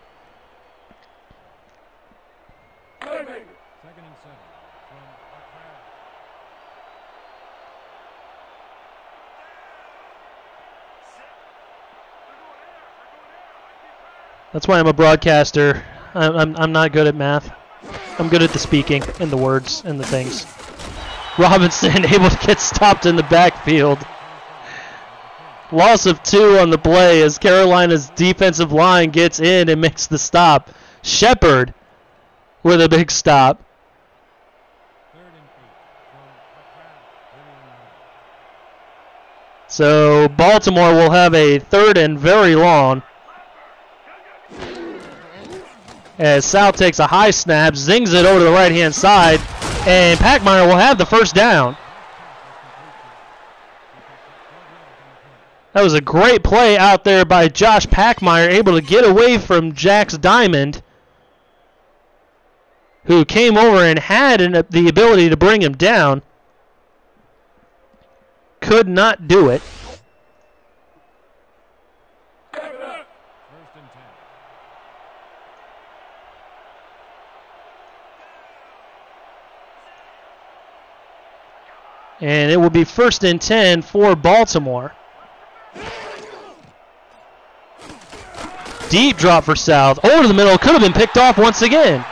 That's why I'm a broadcaster. I'm not good at math. I'm good at the speaking and the words and the things. Robinson able to get stopped in the backfield. Loss of 2 on the play as Carolina's defensive line gets in and makes the stop. Shepard with a big stop. So Baltimore will have a 3rd and very long. As South takes a high snap, zings it over to the right-hand side, and Packmeyer will have the first down. That was a great play out there by Josh Packmeyer, able to get away from Jax Diamond, who came over and had the ability to bring him down. Could not do it. And it will be 1st and 10 for Baltimore. Deep drop for South. Over the middle. Could have been picked off once again.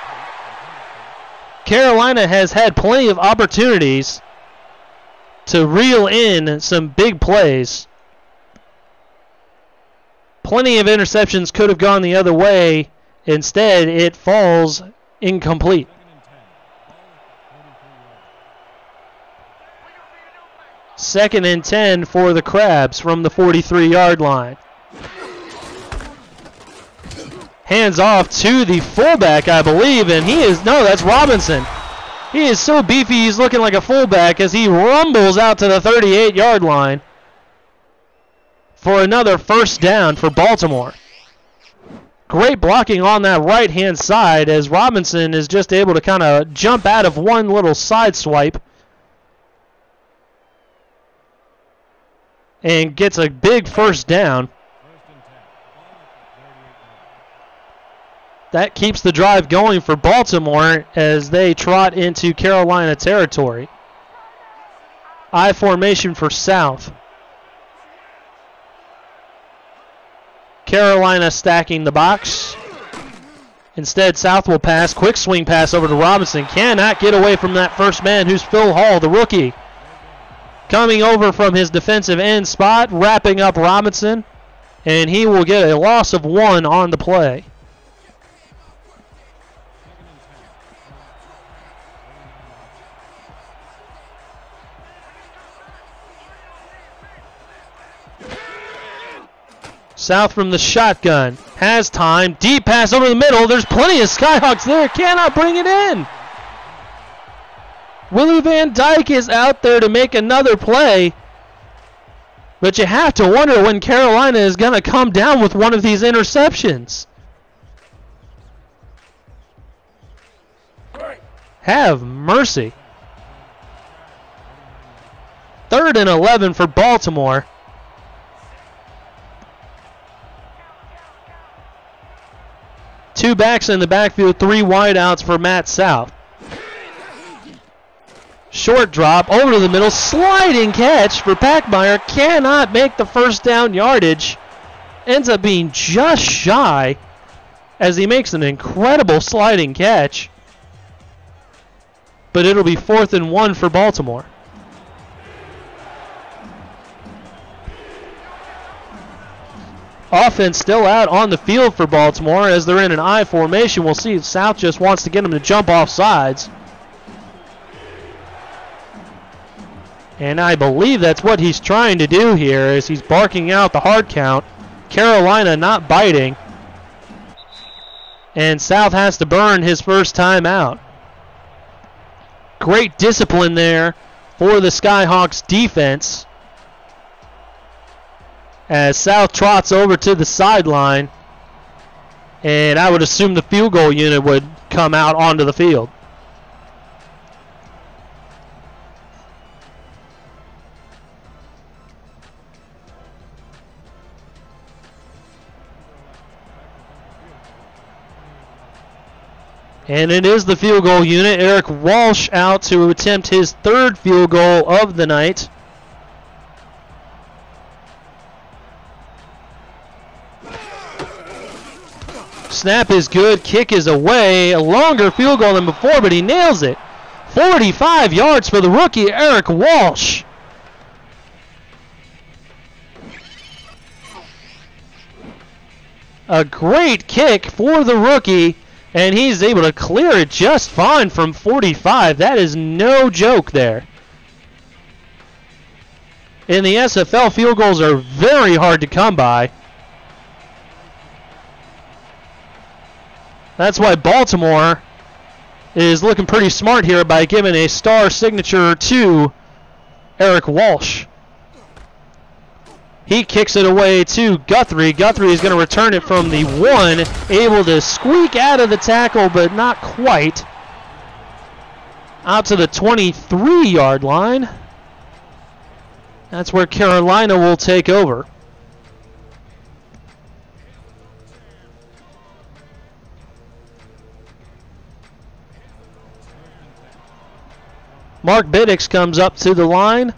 Carolina has had plenty of opportunities to reel in some big plays. Plenty of interceptions could have gone the other way. Instead, it falls incomplete. Second and 10 for the Crabs from the 43-yard line. Hands off to the fullback, I believe, and he is, no, that's Robinson. He is so beefy, he's looking like a fullback as he rumbles out to the 38-yard line for another first down for Baltimore. Great blocking on that right-hand side as Robinson is just able to kind of jump out of one little side swipe and gets a big first down. That keeps the drive going for Baltimore as they trot into Carolina territory. I formation for South. Carolina stacking the box. Instead, South will pass. Quick swing pass over to Robinson. Cannot get away from that first man, who's Phil Hall, the rookie. Coming over from his defensive end spot, wrapping up Robinson, and he will get a loss of 1 on the play. South from the shotgun. Has time. Deep pass over the middle. There's plenty of Skyhawks there. Cannot bring it in. Willie Van Dyke is out there to make another play. But you have to wonder when Carolina is going to come down with one of these interceptions. Have mercy. 3rd and 11 for Baltimore. Two backs in the backfield, 3 wideouts for Matt South. Short drop, over to the middle, sliding catch for Packmeyer. Cannot make the first down yardage ends up being just shy as he makes an incredible sliding catch. But it'll be 4th and 1 for Baltimore. Offense still out on the field for Baltimore as they're in an I formation. We'll see if South just wants to get them to jump off sides. And I believe that's what he's trying to do here as he's barking out the hard count. Carolina not biting. And South has to burn his first time out. Great discipline there for the Skyhawks defense as South trots over to the sideline, and I would assume the field goal unit would come out onto the field. And it is the field goal unit. Eric Walsh out to attempt his 3rd field goal of the night. Snap is good, kick is away. A longer field goal than before, but he nails it. 45 yards for the rookie, Eric Walsh. A great kick for the rookie, and he's able to clear it just fine from 45. That is no joke there. In the SFL, field goals are very hard to come by. That's why Baltimore is looking pretty smart here by giving a star signature to Eric Walsh. He kicks it away to Guthrie. Guthrie is going to return it from the 1, able to squeak out of the tackle, but not quite. Out to the 23-yard line. That's where Carolina will take over. Mark Biddix comes up to the line.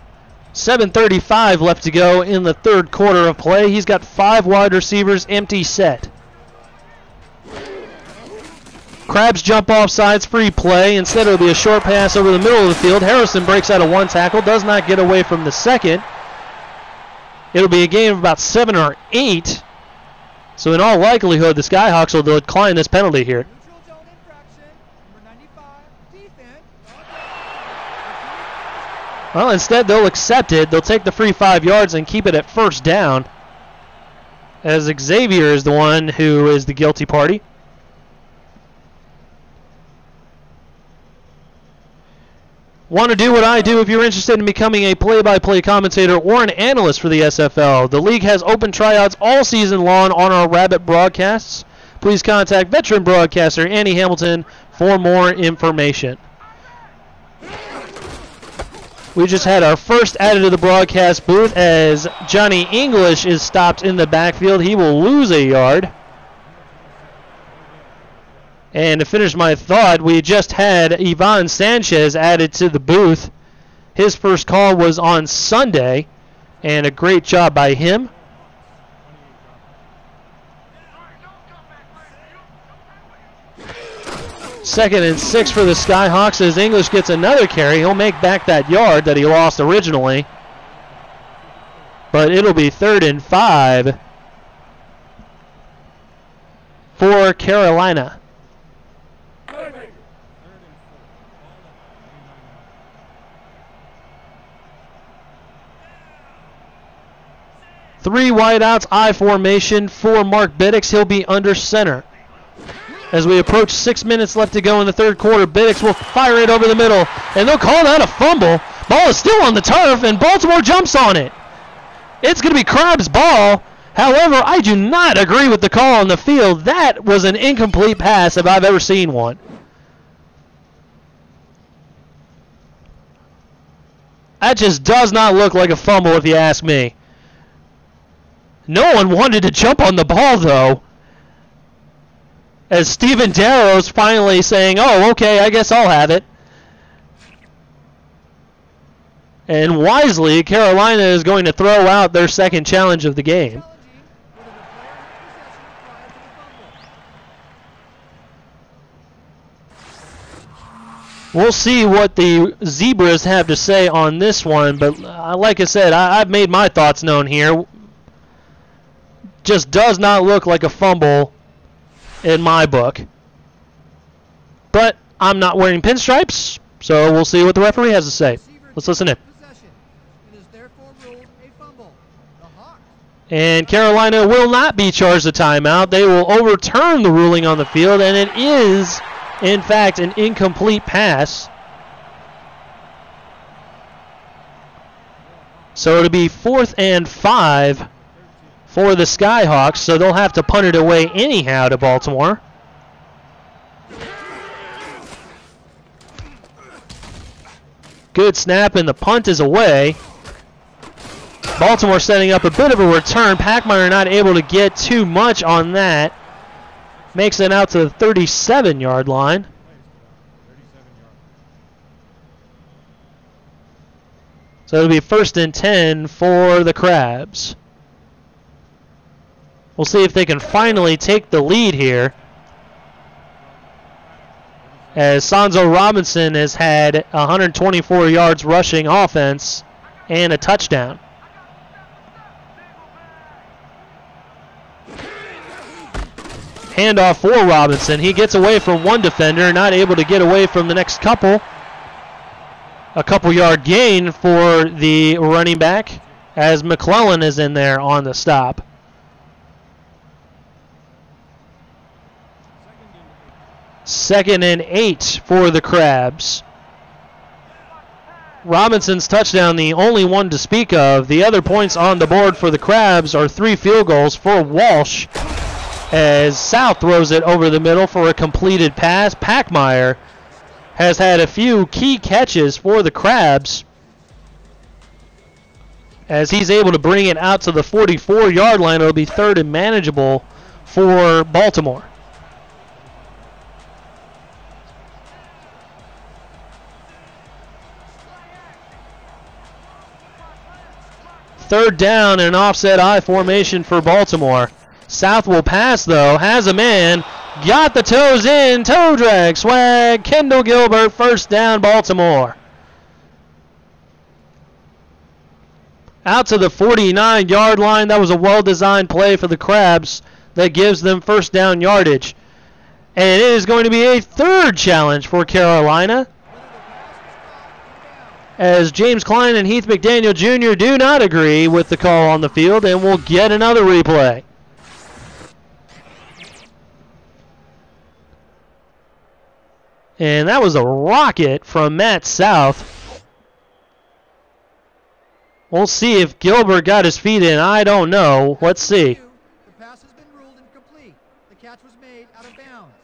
7:35 left to go in the 3rd quarter of play. He's got 5 wide receivers, empty set. Krabs jump off sides, free play. Instead, it'll be a short pass over the middle of the field. Harrison breaks out of 1 tackle, does not get away from the 2nd. It'll be a gain of about 7 or 8. So in all likelihood, the Skyhawks will decline this penalty here. Well, instead, they'll accept it. They'll take the free 5 yards and keep it at 1st down, as Xavier is the one who is the guilty party. Want to do what I do if you're interested in becoming a play-by-play commentator or an analyst for the SFL. The league has open tryouts all season long on our Rabbit broadcasts. Please contact veteran broadcaster Annie Hamilton for more information. We just had our first added to the broadcast booth as Johnny English is stopped in the backfield. He will lose a yard. And to finish my thought, we just had Ivan Sanchez added to the booth. His first call was on Sunday, and a great job by him. Second and 6 for the Skyhawks as English gets another carry. He'll make back that yard that he lost originally. But it'll be 3rd and 5 for Carolina. Three wideouts, I formation for Mark Biddix. He'll be under center. As we approach 6 minutes left to go in the 3rd quarter, Biddix will fire it over the middle, and they'll call that a fumble. Ball is still on the turf, and Baltimore jumps on it. It's going to be Krabs' ball. However, I do not agree with the call on the field. That was an incomplete pass if I've ever seen one. That just does not look like a fumble if you ask me. No one wanted to jump on the ball, though. As Steven Darrow's finally saying, oh, okay, I guess I'll have it. And wisely, Carolina is going to throw out their second challenge of the game. We'll see what the Zebras have to say on this one, but like I said, I've made my thoughts known here. Just does not look like a fumble in my book. But I'm not wearing pinstripes, so we'll see what the referee has to say. Let's listen in. And Carolina will not be charged a timeout. They will overturn the ruling on the field, and it is, in fact, an incomplete pass. So it'll be 4th and 5 for the Skyhawks, so they'll have to punt it away anyhow to Baltimore. Good snap, and the punt is away. Baltimore setting up a bit of a return. Packmeyer not able to get too much on that. Makes it out to the 37-yard line. So it'll be 1st and 10 for the Crabs. We'll see if they can finally take the lead here, as Sonzo Robinson has had 124 yards rushing offense and a touchdown. Handoff for Robinson. He gets away from one defender, not able to get away from the next couple. A couple-yard gain for the running back, as McClellan is in there on the stop. Second and 8 for the Crabs. Robinson's touchdown, the only one to speak of. The other points on the board for the Crabs are 3 field goals for Walsh, as South throws it over the middle for a completed pass. Packmeyer has had a few key catches for the Crabs, as he's able to bring it out to the 44-yard line. It'll be 3rd and manageable for Baltimore. Third down and an offset I formation for Baltimore. South will pass, though. Has a man. Got the toes in. Toe drag. Swag. Kendall Gilbert. First down, Baltimore. Out to the 49-yard line. That was a well-designed play for the Crabs that gives them first down yardage. And it is going to be a 3rd challenge for Carolina, as James Klein and Heath McDaniel Jr. do not agree with the call on the field, and we'll get another replay. And that was a rocket from Matt South. We'll see if Gilbert got his feet in. I don't know. Let's see. The pass has been ruled incomplete. The catch was made out of bounds.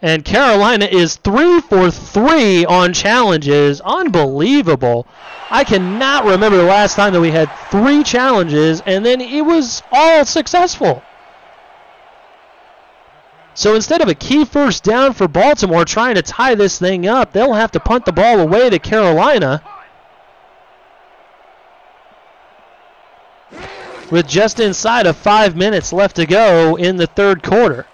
And Carolina is 3 for 3 on challenges. Unbelievable. I cannot remember the last time that we had 3 challenges and then it was all successful. So instead of a key first down for Baltimore trying to tie this thing up, they'll have to punt the ball away to Carolina, with just inside of 5 minutes left to go in the 3rd quarter.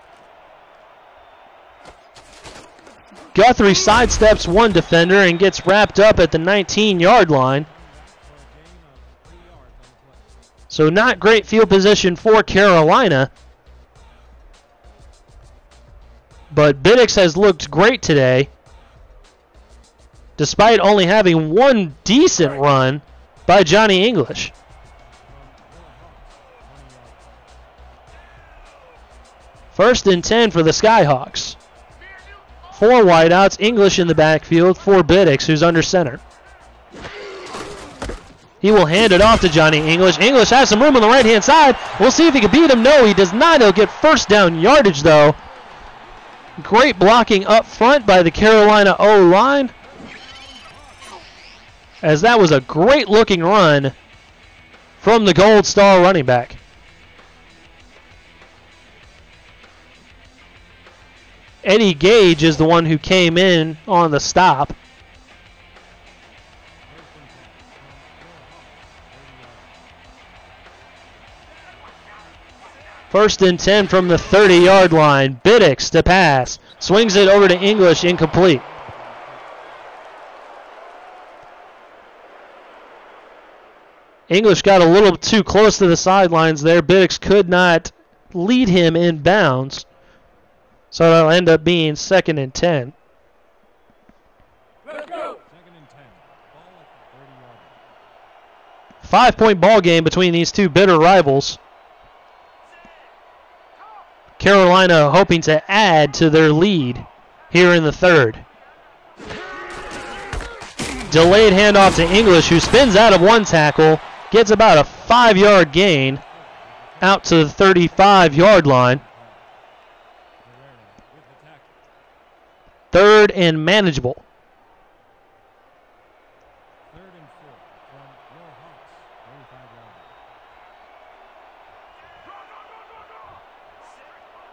Guthrie sidesteps one defender and gets wrapped up at the 19-yard line. So not great field position for Carolina. But Biddix has looked great today, despite only having one decent run by Johnny English. First and 10 for the Skyhawks. 4 wideouts, English in the backfield for Biddix, who's under center. He will hand it off to Johnny English. English has some room on the right-hand side. We'll see if he can beat him. No, he does not. He'll get first down yardage, though. Great blocking up front by the Carolina O-line, as that was a great-looking run from the Gold Star running back. Eddie Gage is the one who came in on the stop. First and 10 from the 30-yard line. Biddix to pass. Swings it over to English, incomplete. English got a little too close to the sidelines there. Biddix could not lead him in bounds. So it'll end up being 2nd and 10. Let's go. 2nd and 10. Ball at the 30-yard line. 5-point ball game between these two bitter rivals. Carolina hoping to add to their lead here in the third. Delayed handoff to English, who spins out of one tackle, gets about a 5-yard gain out to the 35-yard line. 3rd and manageable. 3rd and 4 from your Hawks,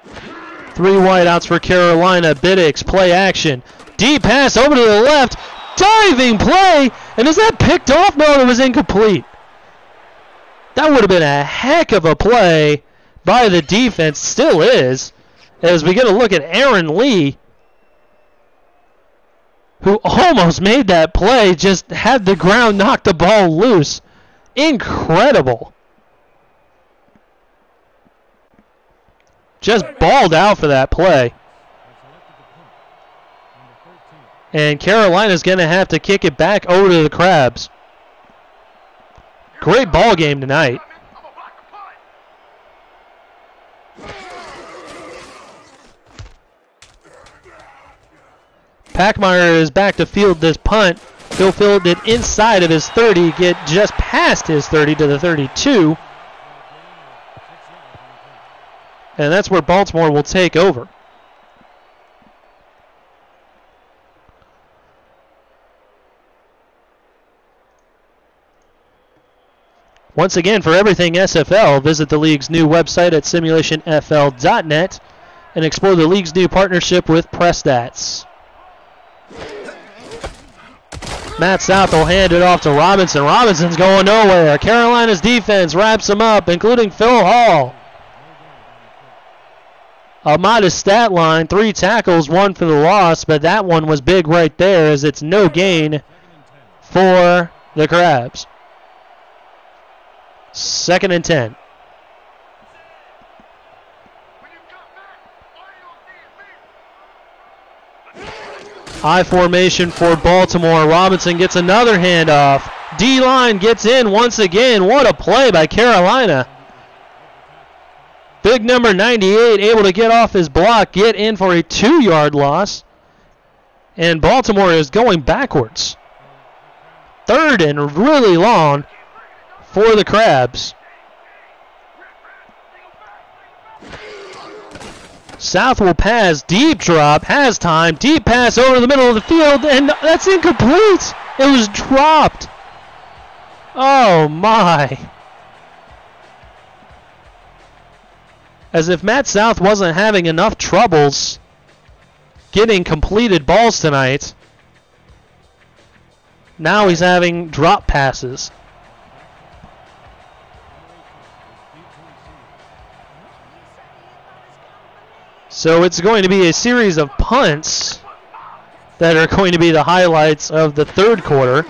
35-yard line. 3 wideouts for Carolina. Biddix, play action. Deep pass over to the left. Diving play. And is that picked off? No, it was incomplete. That would have been a heck of a play by the defense. Still is. As we get a look at Aaron Lee, who almost made that play, just had the ground knock the ball loose. Incredible. Just balled out for that play. And Carolina's going to have to kick it back over to the Crabs. Great ball game tonight. Packmeyer is back to field this punt. He'll field it inside of his 30, get just past his 30 to the 32. And that's where Baltimore will take over. Once again, for everything SFL, visit the league's new website at simulationfl.net and explore the league's new partnership with PressStats. Matt South will hand it off to Robinson. Robinson's going nowhere. Carolina's defense wraps him up, including Phil Hall. A modest stat line, 3 tackles, 1 for the loss, but that one was big right there as it's no gain for the Crabs. 2nd and 10. I formation for Baltimore. Robinson gets another handoff. D-line gets in once again. What a play by Carolina. Big number 98 able to get off his block, get in for a 2-yard loss. And Baltimore is going backwards. 3rd and really long for the Crabs. South will pass, deep drop, has time, deep pass over the middle of the field, and that's incomplete. It was dropped. Oh my. As if Matt South wasn't having enough troubles getting completed balls tonight. Now he's having drop passes. So it's going to be a series of punts that are going to be the highlights of the third quarter,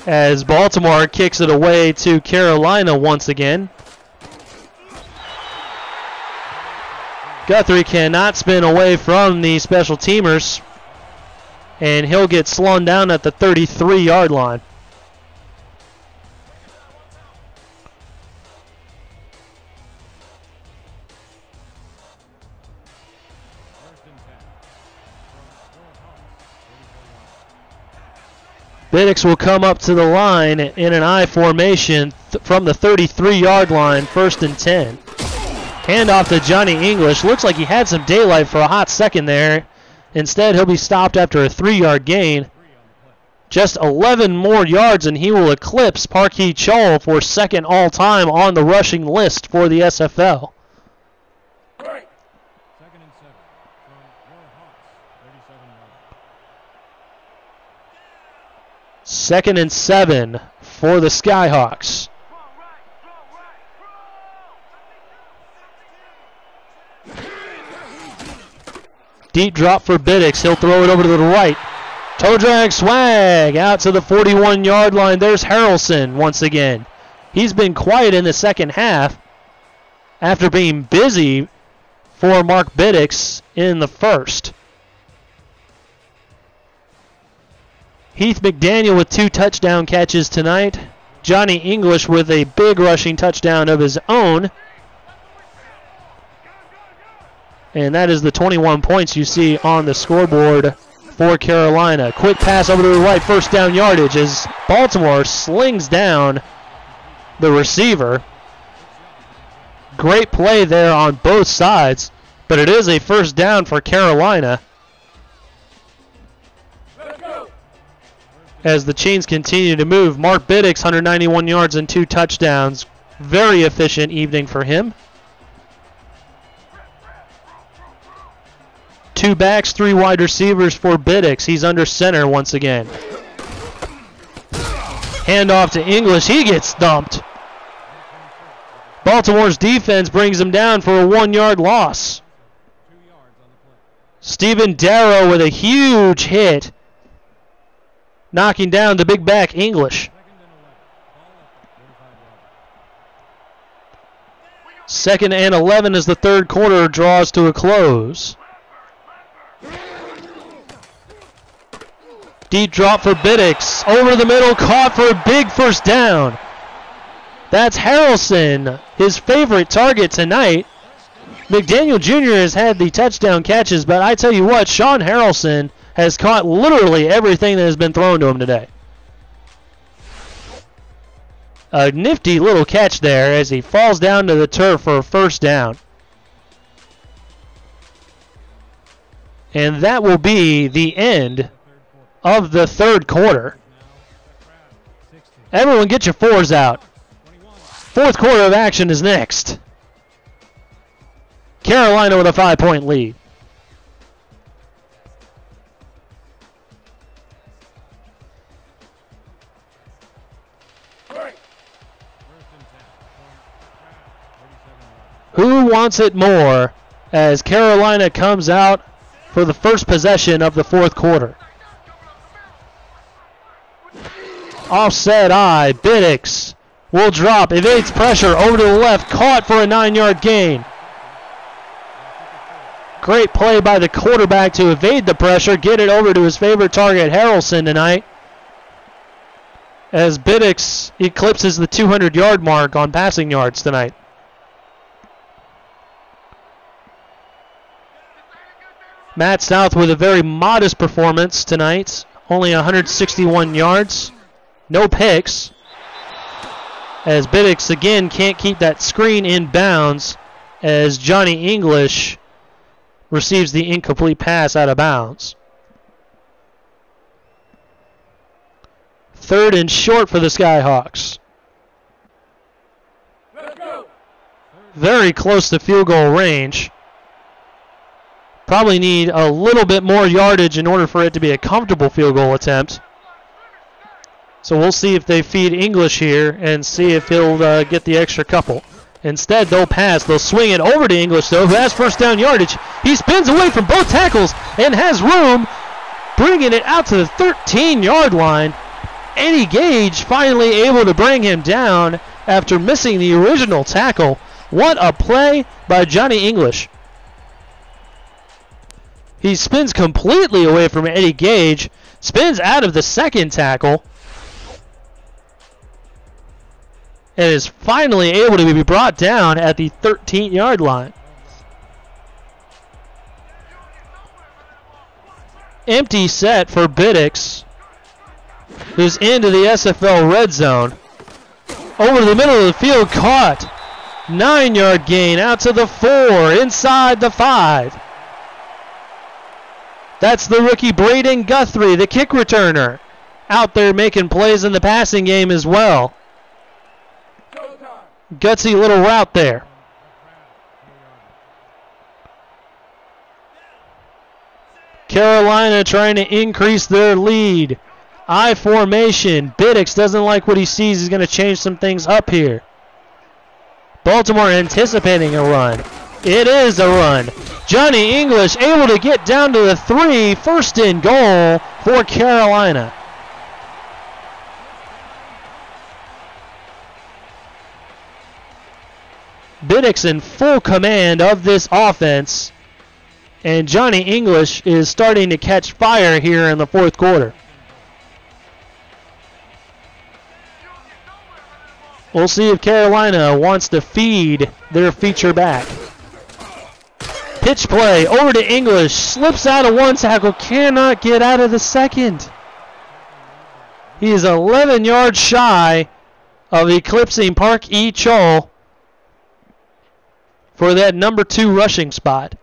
as Baltimore kicks it away to Carolina once again. Guthrie cannot spin away from the special teamers, and he'll get slung down at the 33-yard line. Biddix will come up to the line in an I formation from the 33-yard line, 1st and 10. Handoff to Johnny English. Looks like he had some daylight for a hot second there. Instead, he'll be stopped after a 3-yard gain. Just 11 more yards, and he will eclipse Parkey Chol for 2nd all-time on the rushing list for the SFL. 2nd and 7 from your Hawks, 37 yards. 2nd and 7 for the Skyhawks. Deep drop for Biddix. He'll throw it over to the right. Toe drag swag out to the 41-yard line. There's Harrelson once again. He's been quiet in the second half after being busy for Mark Biddix in the first. Heath McDaniel with 2 touchdown catches tonight. Johnny English with a big rushing touchdown of his own. And that is the 21 points you see on the scoreboard for Carolina. Quick pass over to the right, first down yardage as Baltimore slings down the receiver. Great play there on both sides, but it is a first down for Carolina. As the chains continue to move, Mark Biddix, 191 yards and 2 touchdowns. Very efficient evening for him. 2 backs, 3 wide receivers for Biddix. He's under center once again. Handoff to English. He gets dumped. Baltimore's defense brings him down for a 1-yard loss. Stephen Darrow with a huge hit, knocking down the big back English. 2nd and 11 as the third quarter draws to a close. Deep drop for Biddix. Over the middle, caught for a big first down. That's Harrelson, his favorite target tonight. McDaniel Jr. has had the touchdown catches, but I tell you what, Sean Harrelson has caught literally everything that has been thrown to him today. A nifty little catch there as he falls down to the turf for a first down. And that will be the end of the third quarter. Everyone get your 4s out. Fourth quarter of action is next. Carolina with a 5-point lead. Who wants it more as Carolina comes out for the first possession of the fourth quarter? Offset eye, Biddix will drop, evades pressure over to the left, caught for a 9-yard gain. Great play by the quarterback to evade the pressure, get it over to his favorite target, Harrelson, tonight, as Biddix eclipses the 200-yard mark on passing yards tonight. Matt South with a very modest performance tonight, only 161 yards. No picks, as Biddix again can't keep that screen in bounds as Johnny English receives the incomplete pass out of bounds. 3rd and short for the Skyhawks. Very close to field goal range. Probably need a little bit more yardage in order for it to be a comfortable field goal attempt. So we'll see if they feed English here and see if he'll get the extra couple. Instead, they'll pass. They'll swing it over to English, though, who has first down yardage. He spins away from both tackles and has room, bringing it out to the 13-yard line. Eddie Gage finally able to bring him down after missing the original tackle. What a play by Johnny English. He spins completely away from Eddie Gage, spins out of the second tackle, and is finally able to be brought down at the 13-yard line. Empty set for Biddix, who's into the SFL red zone. Over the middle of the field, caught. 9-yard gain out to the 4, inside the 5. That's the rookie Braden Guthrie, the kick returner, out there making plays in the passing game as well. Gutsy little route there. Carolina trying to increase their lead. I formation. Biddix doesn't like what he sees. He's going to change some things up here. Baltimore anticipating a run. It is a run. Johnny English able to get down to the 3. First and goal for Carolina. Biddick's in full command of this offense, and Johnny English is starting to catch fire here in the fourth quarter. We'll see if Carolina wants to feed their feature back. Pitch play over to English, slips out of one tackle, cannot get out of the second. He is 11 yards shy of eclipsing Park E. Chol for that number 2 rushing spot.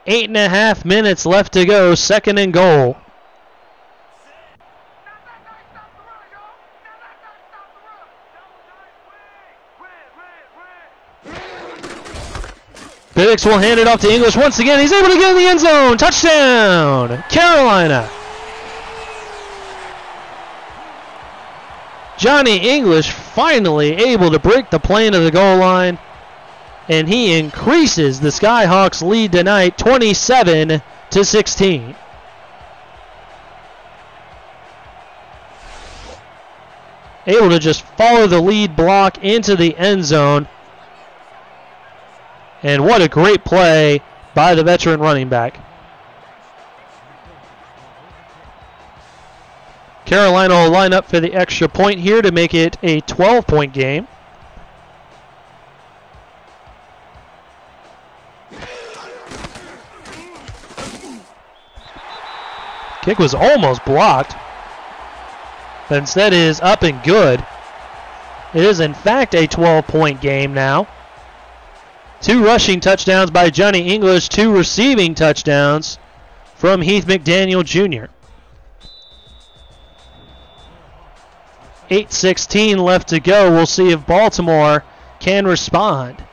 8.5 minutes left to go, second and goal. Biddick will hand it off to English once again. He's able to get in the end zone. Touchdown, Carolina. Johnny English finally able to break the plane of the goal line, and he increases the Skyhawks lead tonight 27-16. Able to just follow the lead block into the end zone. And what a great play by the veteran running back. Carolina will line up for the extra point here to make it a 12-point game. Kick was almost blocked, but instead is up and good. It is in fact a 12-point game now. 2 rushing touchdowns by Johnny English, 2 receiving touchdowns from Heath McDaniel Jr. 8:16 left to go. We'll see if Baltimore can respond.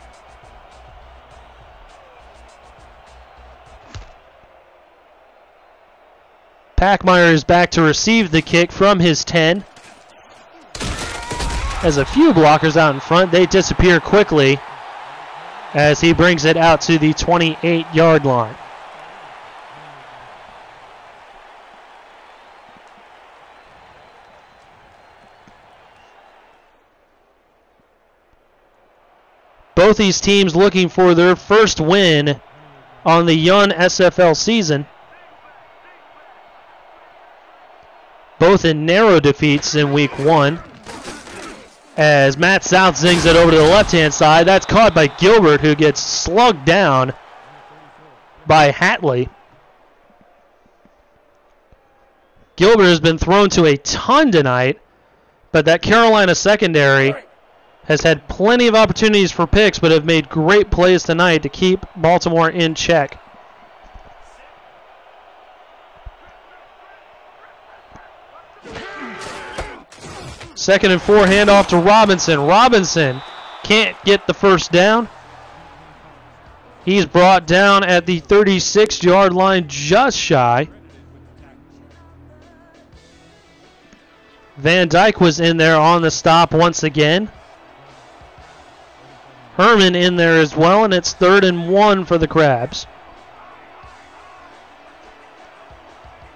Packmeyer is back to receive the kick from his 10. Has a few blockers out in front. They disappear quickly as he brings it out to the 28-yard line. Both these teams looking for their first win on the young SFL season. Both in narrow defeats in week 1. As Matt South zings it over to the left-hand side. That's caught by Gilbert, who gets slugged down by Hatley. Gilbert has been thrown to a ton tonight, but that Carolina secondary has had plenty of opportunities for picks, but have made great plays tonight to keep Baltimore in check. Second and 4, handoff to Robinson. Robinson can't get the first down. He's brought down at the 36-yard line, just shy. Van Dyke was in there on the stop once again. Herman in there as well, and it's 3rd and 1 for the Crabs.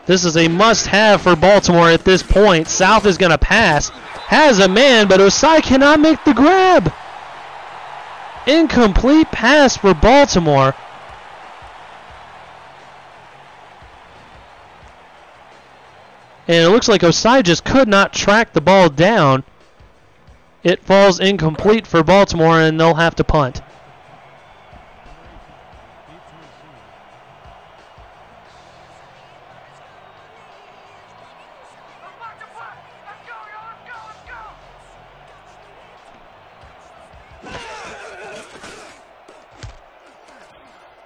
This is a must-have for Baltimore at this point. South is going to pass. Has a man, but Osai cannot make the grab. Incomplete pass for Baltimore. And it looks like Osai just could not track the ball down. It falls incomplete for Baltimore, and they'll have to punt.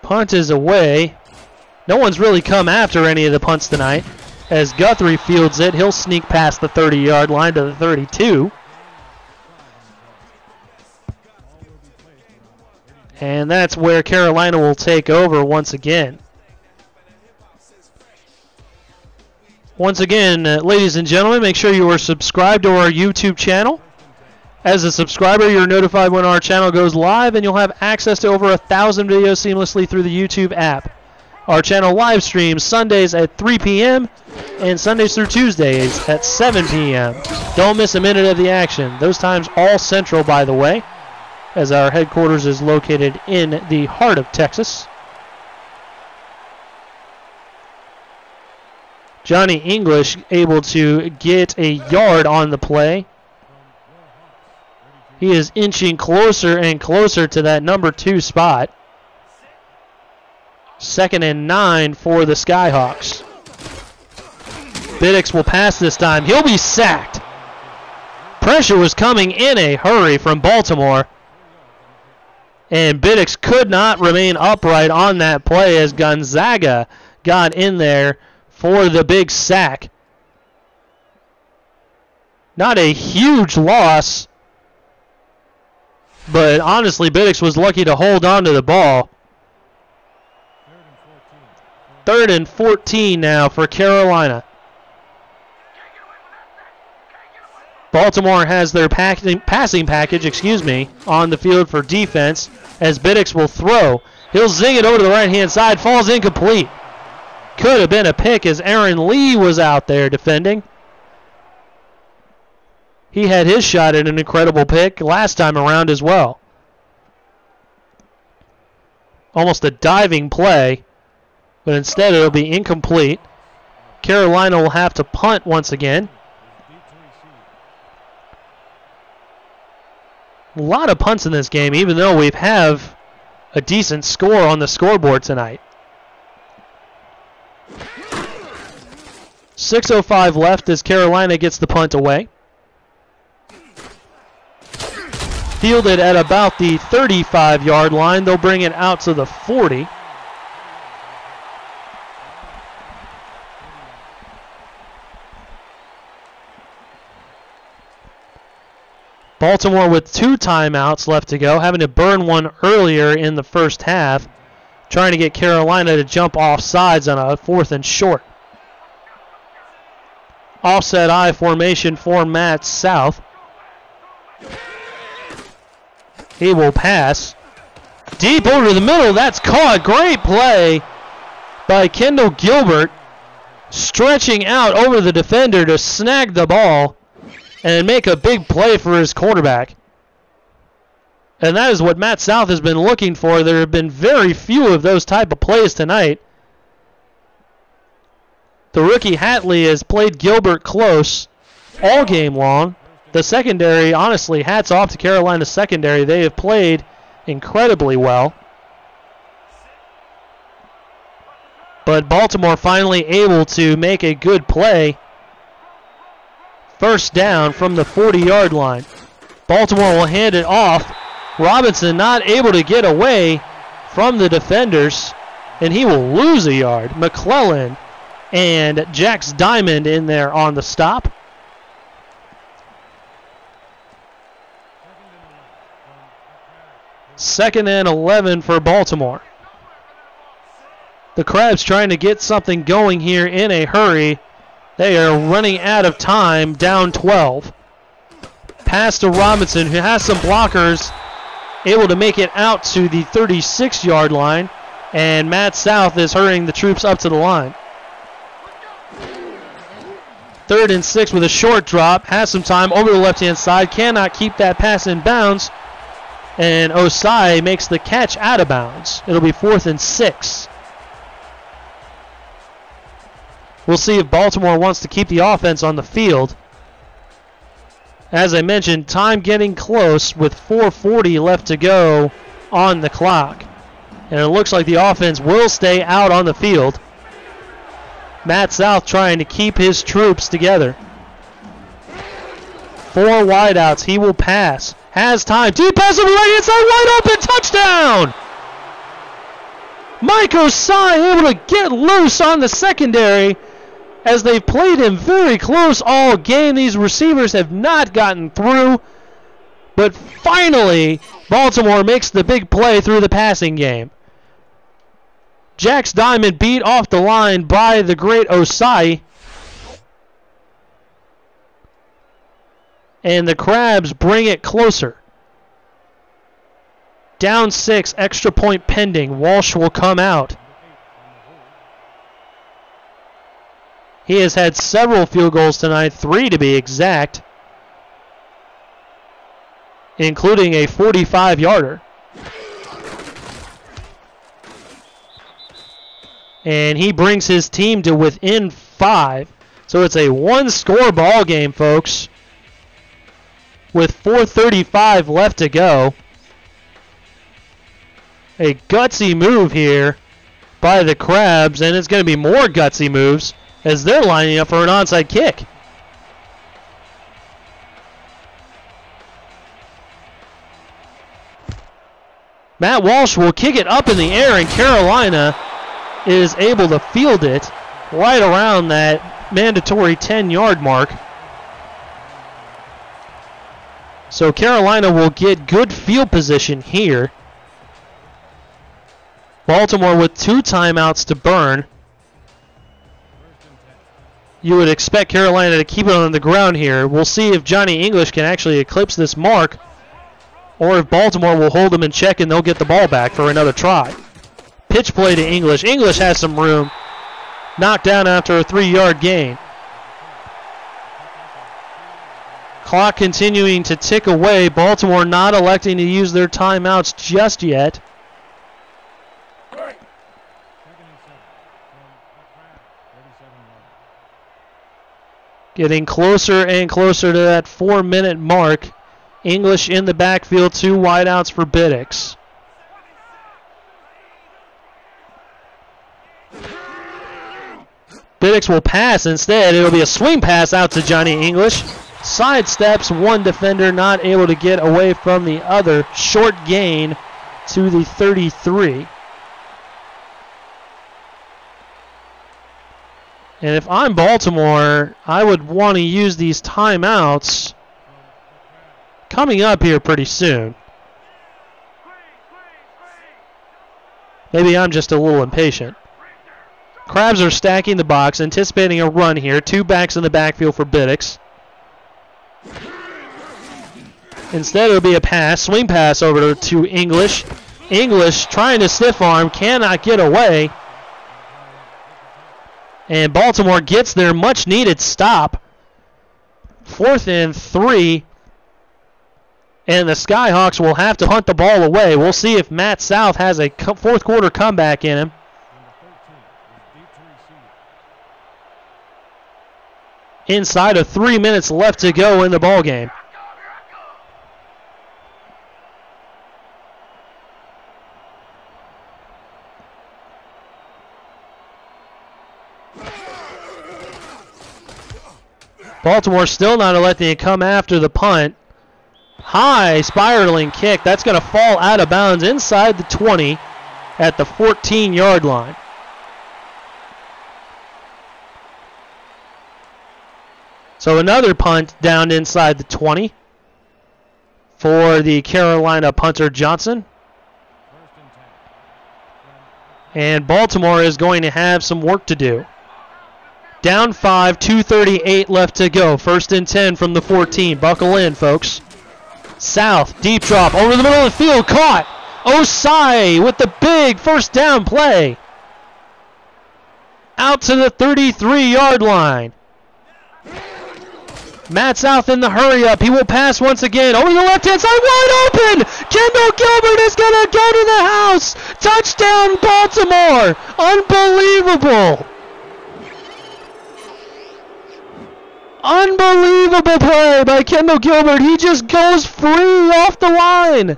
Punt is away. No one's really come after any of the punts tonight. As Guthrie fields it, he'll sneak past the 30-yard line to the 32. And that's where Carolina will take over once again. Once again, ladies and gentlemen, make sure you are subscribed to our YouTube channel, As a subscriber, you're notified when our channel goes live, and you'll have access to over 1,000 videos seamlessly through the YouTube app. Our channel live streams Sundays at 3 p.m. and Sundays through Tuesdays at 7 p.m. Don't miss a minute of the action. Those times all central, by the way, as our headquarters is located in the heart of Texas. Johnny English able to get a yard on the play. He is inching closer and closer to that number 2 spot. 2nd and 9 for the Skyhawks. Biddix will pass this time. He'll be sacked. Pressure was coming in a hurry from Baltimore. And Biddix could not remain upright on that play as Gonzaga got in there for the big sack. Not a huge loss, but honestly, Biddix was lucky to hold on to the ball. 3rd and 14 now for Carolina. Baltimore has their passing package, on the field for defense as Biddix will throw. He'll zing it over to the right-hand side, falls incomplete. Could have been a pick as Aaron Lee was out there defending. He had his shot at an incredible pick last time around as well. Almost a diving play, but instead it'll be incomplete. Carolina will have to punt once again. A lot of punts in this game, even though we have a decent score on the scoreboard tonight. 6:05 left as Carolina gets the punt away. Fielded at about the 35-yard line. They'll bring it out to the 40. Baltimore with 2 timeouts left to go, having to burn one earlier in the first half, trying to get Carolina to jump off sides on a 4th and short. Offset I formation for Matt South. He will pass. Deep over the middle. That's caught. Great play by Kendall Gilbert. Stretching out over the defender to snag the ball and make a big play for his quarterback. And that is what Matt South has been looking for. There have been very few of those type of plays tonight. The rookie Hatley has played Gilbert close all game long. The secondary, honestly, hats off to Carolina's secondary. They have played incredibly well. But Baltimore finally able to make a good play. 1st down from the 40-yard line. Baltimore will hand it off. Robinson not able to get away from the defenders, and he will lose a yard. McClellan and Jax Diamond in there on the stop. Second and 11 for Baltimore. The Crabs trying to get something going here in a hurry. They are running out of time, down 12. Pass to Robinson, who has some blockers, able to make it out to the 36-yard line, and Matt South is hurrying the troops up to the line. 3rd and 6 with a short drop, has some time over the left-hand side, cannot keep that pass in bounds, and Osai makes the catch out of bounds. It'll be 4th and 6. We'll see if Baltimore wants to keep the offense on the field. As I mentioned, time getting close with 4:40 left to go on the clock. And it looks like the offense will stay out on the field. Matt South trying to keep his troops together. 4 wideouts. He will pass. Has time. Deep pass over the right hand side. Wide open. Touchdown. Mike Osai able to get loose on the secondary as they've played him very close all game. These receivers have not gotten through. But finally, Baltimore makes the big play through the passing game. Jax Diamond beat off the line by the great Osai. and the Crabs bring it closer. Down 6, extra point pending. Walsh will come out. He has had several field goals tonight, 3 to be exact, including a 45-yarder. And he brings his team to within 5. So it's a one-score ball game, folks, with 4:35 left to go. A gutsy move here by the Crabs, and it's going to be more gutsy moves as they're lining up for an onside kick. Matt Walsh will kick it up in the air, and Carolina is able to field it right around that mandatory 10-yard mark. So Carolina will get good field position here. Baltimore with 2 timeouts to burn. You would expect Carolina to keep it on the ground here. We'll see if Johnny English can actually eclipse this mark, or if Baltimore will hold them in check and they'll get the ball back for another try. Pitch play to English. English has some room. Knocked down after a 3-yard gain. Clock continuing to tick away. Baltimore not electing to use their timeouts just yet. Getting closer and closer to that 4-minute mark. English in the backfield, 2 wideouts for Biddix. Biddix will pass instead. It'll be a swing pass out to Johnny English. Sidesteps one defender, not able to get away from the other. Short gain to the 33. And if I'm Baltimore, I would want to use these timeouts coming up here pretty soon. Maybe I'm just a little impatient. Crabs are stacking the box, anticipating a run here. 2 backs in the backfield for Biddix. Instead, it'll be a pass, swing pass over to English. English trying to stiff arm, cannot get away. And Baltimore gets their much needed stop. 4th and 3. And the Skyhawks will have to punt the ball away. We'll see if Matt South has a 4th quarter comeback in him. Inside of 3 minutes left to go in the ball game. Baltimore still not letting it come after the punt. High spiraling kick. That's going to fall out of bounds inside the 20 at the 14-yard line. So another punt down inside the 20 for the Carolina punter Johnson. And Baltimore is going to have some work to do. Down 5, 2:38 left to go. 1st and 10 from the 14. Buckle in, folks. South, deep drop, over the middle of the field, caught. Osai with the big first down play. Out to the 33-yard line. Matt South in the hurry up. He will pass once again over the left-hand side, wide open. Kendall Gilbert is going to go to the house. Touchdown, Baltimore. Unbelievable. Unbelievable play by Kendall Gilbert. He just goes free off the line.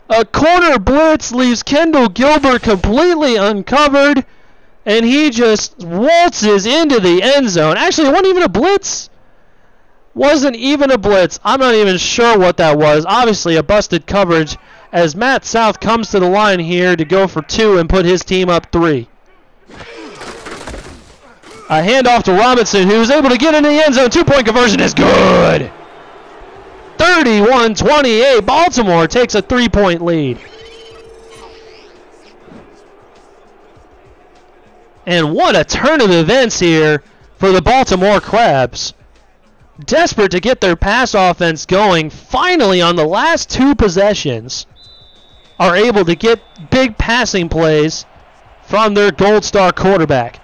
A corner blitz leaves Kendall Gilbert completely uncovered, and he just waltzes into the end zone. Actually, it wasn't even a blitz. Wasn't even a blitz. I'm not even sure what that was. Obviously, a busted coverage as Matt South comes to the line here to go for 2 and put his team up 3. A handoff to Robinson, who was able to get into the end zone. 2-point conversion is good. 31-28. Baltimore takes a 3-point lead. And what a turn of events here for the Baltimore Crabs. desperate to get their pass offense going, finally on the last 2 possessions are able to get big passing plays from their Gold Star quarterback.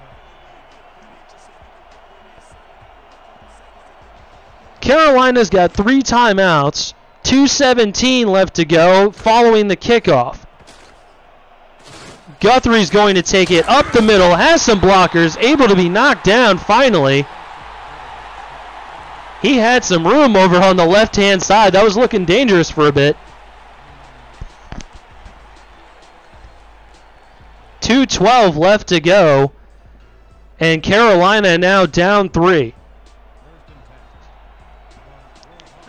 Carolina's got 3 timeouts, 2:17 left to go following the kickoff. Guthrie's going to take it up the middle, has some blockers, able to be knocked down finally. He had some room over on the left-hand side. That was looking dangerous for a bit. 2:12 left to go, and Carolina now down 3.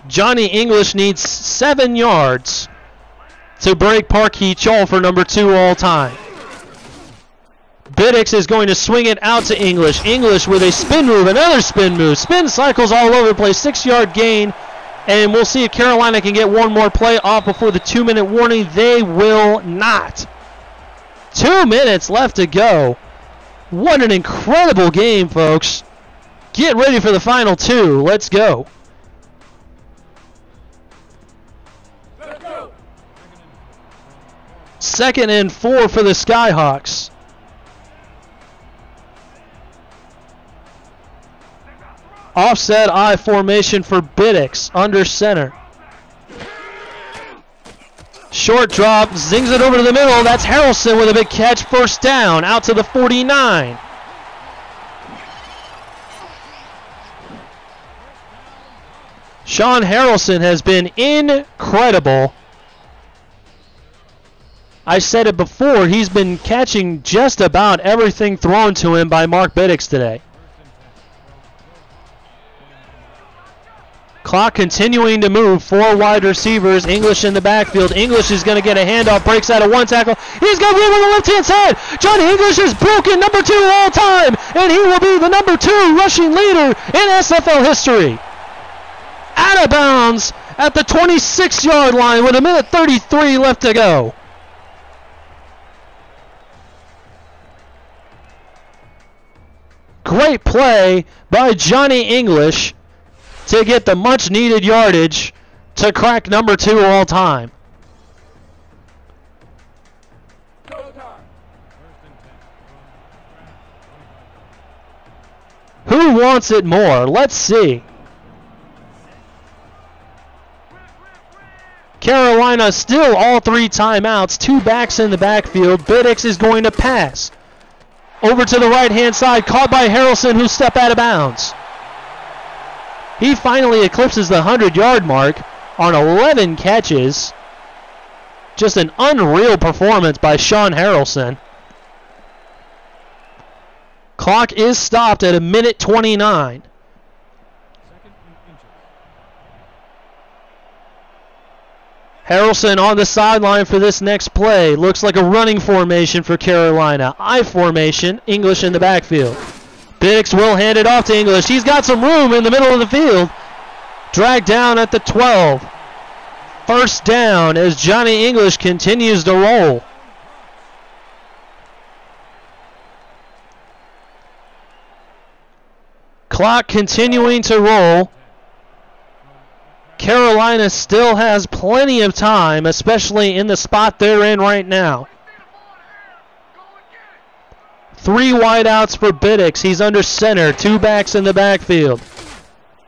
Johnny English needs 7 yards to break Parkey Chol for number 2 all time. Biddix is going to swing it out to English. English with a spin move, another spin move. Spin cycles all over the place, 6-yard gain. And we'll see if Carolina can get one more play off before the 2-minute warning. They will not. 2 minutes left to go. What an incredible game, folks. Get ready for the final 2. Let's go. Second and 4 for the Skyhawks. Offset I formation for Biddix under center. Short drop, zings it over to the middle. That's Harrelson with a big catch. First down, out to the 49. Sean Harrelson has been incredible. I said it before, he's been catching just about everything thrown to him by Mark Biddix today. Clock continuing to move. 4 wide receivers. English in the backfield. English is going to get a handoff. Breaks out of 1 tackle. He's got room on the left-hand side. Johnny English is broken. Number 2 all time. And he will be the number 2 rushing leader in SFL history. Out of bounds at the 26-yard line with 1:33 left to go. Great play by Johnny English to get the much-needed yardage to crack number 2 all time. Who wants it more? Let's see. Carolina still all 3 timeouts, 2 backs in the backfield. Biddix is going to pass. Over to the right-hand side, caught by Harrelson, who stepped out of bounds. He finally eclipses the 100-yard mark on 11 catches. Just an unreal performance by Sean Harrelson. Clock is stopped at 1:29. Harrelson on the sideline for this next play. Looks like a running formation for Carolina. I formation, English in the backfield. Biddix will hand it off to English. He's got some room in the middle of the field. Dragged down at the 12. First down as Johnny English continues to roll. Clock continuing to roll. Carolina still has plenty of time, especially in the spot they're in right now. 3 wideouts for Biddix. He's under center. 2 backs in the backfield.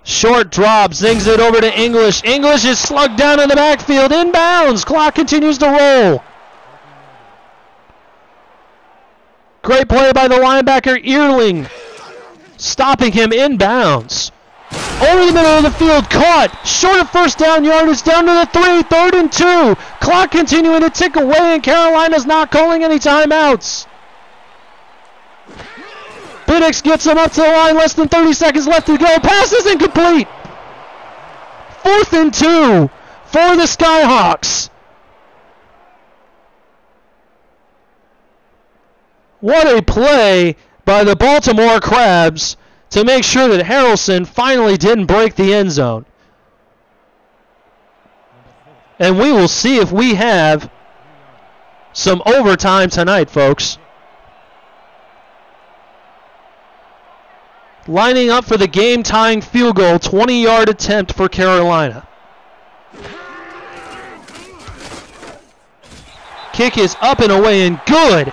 Short drop. Zings it over to English. English is slugged down in the backfield. Inbounds. Clock continues to roll. Great play by the linebacker, Earling. Stopping him inbounds. Over the middle of the field. Caught. Short of first down yardage. Down to the 3. 3rd and 2. Clock continuing to tick away, and Carolina's not calling any timeouts. Biddix gets him up to the line, less than 30 seconds left to go. Pass is incomplete. 4th and 2 for the Skyhawks. What a play by the Baltimore Crabs to make sure that Harrelson finally didn't break the end zone. And we will see if we have some overtime tonight, folks. lining up for the game-tying field goal, 20-yard attempt for Carolina. Kick is up and away and good.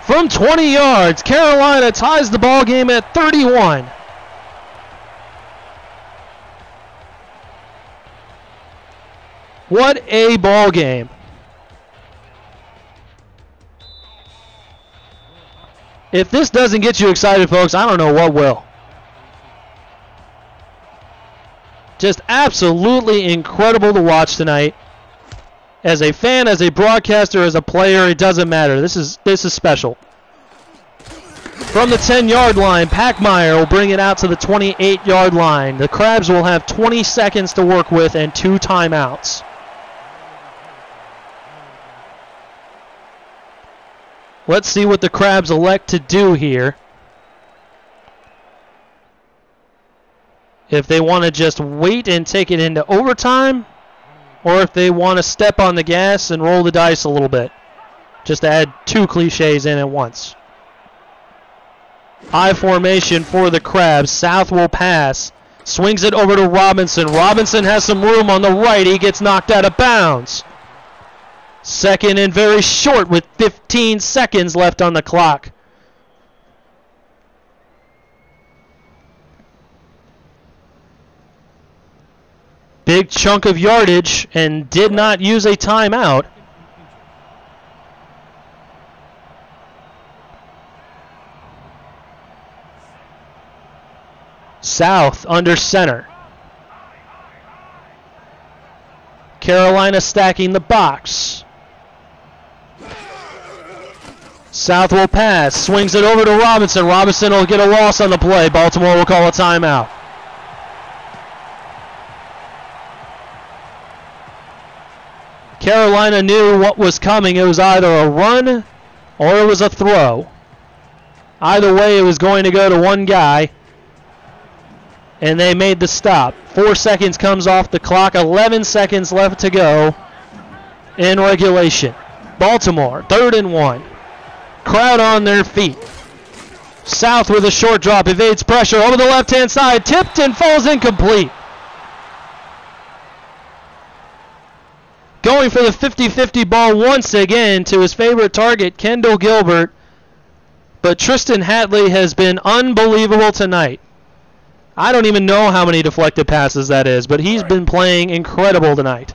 From 20 yards, Carolina ties the ball game at 31. What a ball game. If this doesn't get you excited, folks, I don't know what will. Just absolutely incredible to watch tonight. As a fan, as a broadcaster, as a player, it doesn't matter. This is special. From the 10-yard line, Packmeyer will bring it out to the 28-yard line. The Crabs will have 20 seconds to work with and 2 timeouts. Let's see what the Crabs elect to do here. If they want to just wait and take it into overtime, or if they want to step on the gas and roll the dice a little bit. Just to add 2 cliches in at once. I formation for the Crabs. South will pass. Swings it over to Robinson. Robinson has some room on the right. He gets knocked out of bounds. Second and very short with 15 seconds left on the clock. Big chunk of yardage and did not use a timeout. South under center. Carolina stacking the box. South will pass. Swings it over to Robinson. Robinson will get a loss on the play. Baltimore will call a timeout. Carolina knew what was coming. It was either a run or it was a throw. Either way, it was going to go to one guy. And they made the stop. 4 seconds comes off the clock. 11 seconds left to go in regulation. Baltimore, 3rd and 1. Crowd on their feet. South with a short drop. Evades pressure over the left-hand side. Tipped and falls incomplete. Going for the 50-50 ball once again to his favorite target, Kendall Gilbert. But Tristan Hatley has been unbelievable tonight. I don't even know how many deflected passes that is, but he's been playing incredible tonight.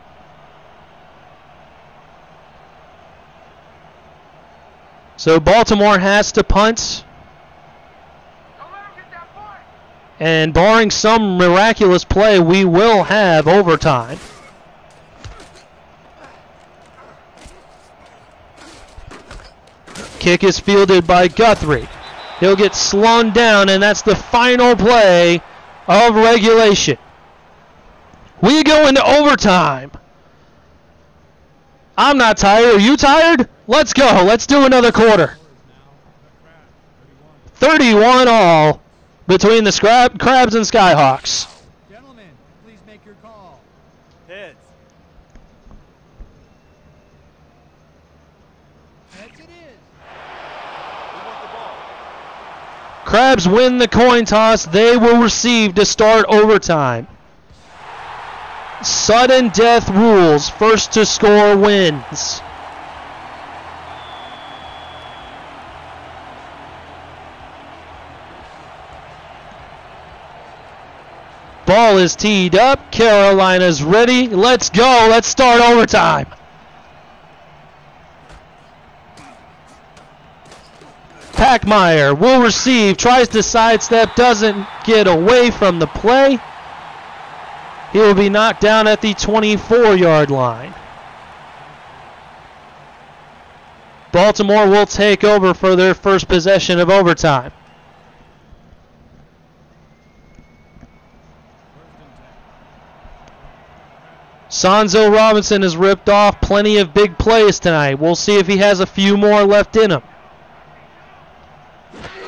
So Baltimore has to punt. And barring some miraculous play, we will have overtime. Kick is fielded by Guthrie. He'll get slowed down, and that's the final play of regulation. We go into overtime. I'm not tired. Are you tired? Let's go. Let's do another quarter. 31 all between the Crabs and Skyhawks. Gentlemen, please make your call. Heads. Heads it is. Crabs win the coin toss. They will receive to start overtime. Sudden death rules. First to score wins. Ball is teed up. Carolina's ready. Let's go. Let's start overtime. Packmeyer will receive, tries to sidestep, doesn't get away from the play. He will be knocked down at the 24-yard line. Baltimore will take over for their first possession of overtime. Sonzo Robinson is ripped off. Plenty of big plays tonight. We'll see if he has a few more left in him.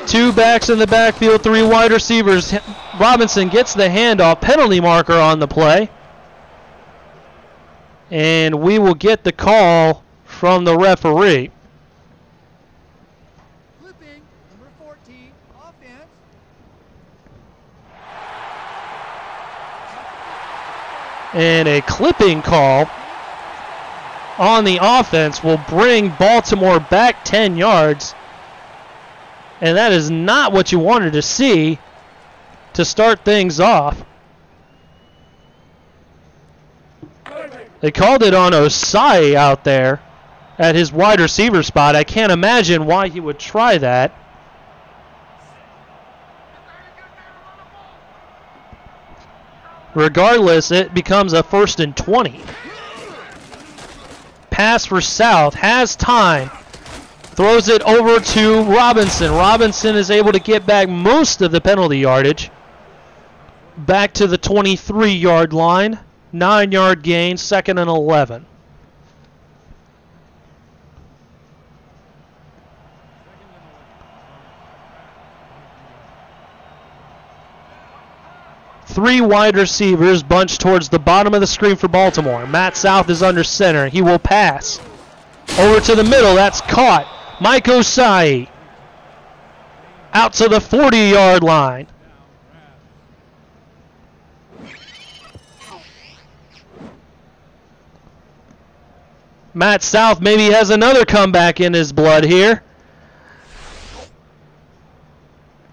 2 backs in the backfield, 3 wide receivers. Robinson gets the handoff. Penalty marker on the play. And we will get the call from the referee. Flipping, number 14, offense. And a clipping call on the offense will bring Baltimore back 10 yards. And that is not what you wanted to see to start things off. They called it on Osai out there at his wide receiver spot. I can't imagine why he would try that. Regardless, it becomes a 1st and 20. Pass for South, has time. Throws it over to Robinson. Robinson is able to get back most of the penalty yardage. Back to the 23-yard line. 9-yard gain, 2nd and 11. Three wide receivers bunched towards the bottom of the screen for Baltimore. Matt South is under center. He will pass. Over to the middle. That's caught. Mike Osai. Out to the 40-yard line. Matt South maybe has another comeback in his blood here,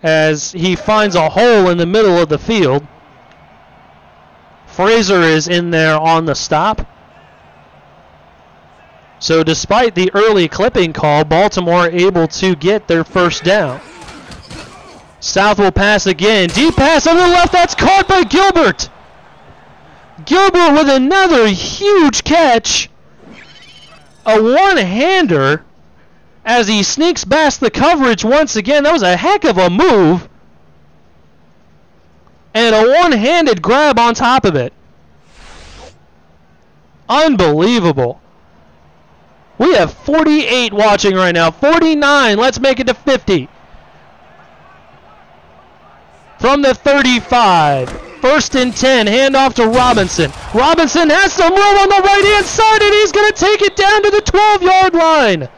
as he finds a hole in the middle of the field. Fraser is in there on the stop. So despite the early clipping call, Baltimore able to get their first down. South will pass again. Deep pass on the left. That's caught by Gilbert. Gilbert with another huge catch. A one-hander as he sneaks past the coverage once again. That was a heck of a move. And a one-handed grab on top of it. Unbelievable. We have 48 watching right now. 49. Let's make it to 50. From the 35. 1st and 10. Handoff to Robinson. Robinson has some room on the right-hand side, and he's going to take it down to the 12-yard line.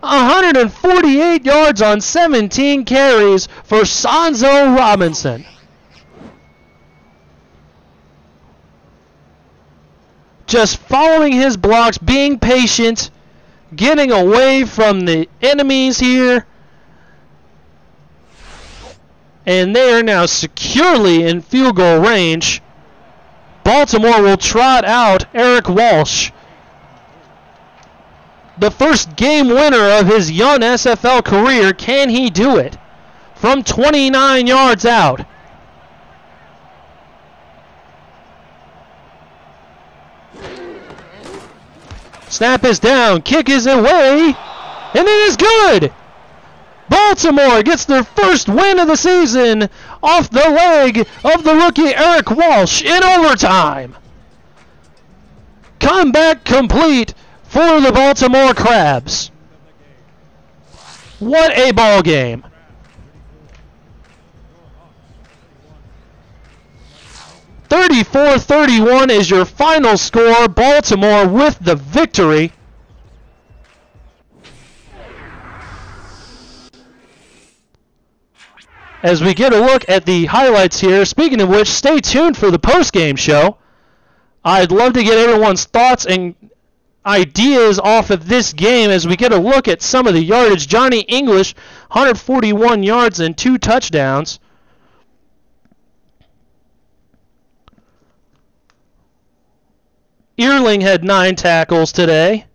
148 yards on 17 carries for Sanzo Robinson. Just following his blocks, being patient, getting away from the enemies here. And they are now securely in field goal range. Baltimore will trot out Eric Walsh, the first game winner of his young SFL career. Can he do it from 29 yards out? Snap is down, kick is away, and it is good. Baltimore gets their first win of the season off the leg of the rookie Eric Walsh in overtime. Comeback complete for the Baltimore Crabs. What a ball game. (34-31) is your final score. Baltimore with the victory. As we get a look at the highlights here, speaking of which, stay tuned for the post-game show. I'd love to get everyone's thoughts and ideas off of this game as we get a look at some of the yardage. Johnny English, 141 yards and 2 touchdowns. Earling had 9 tackles today.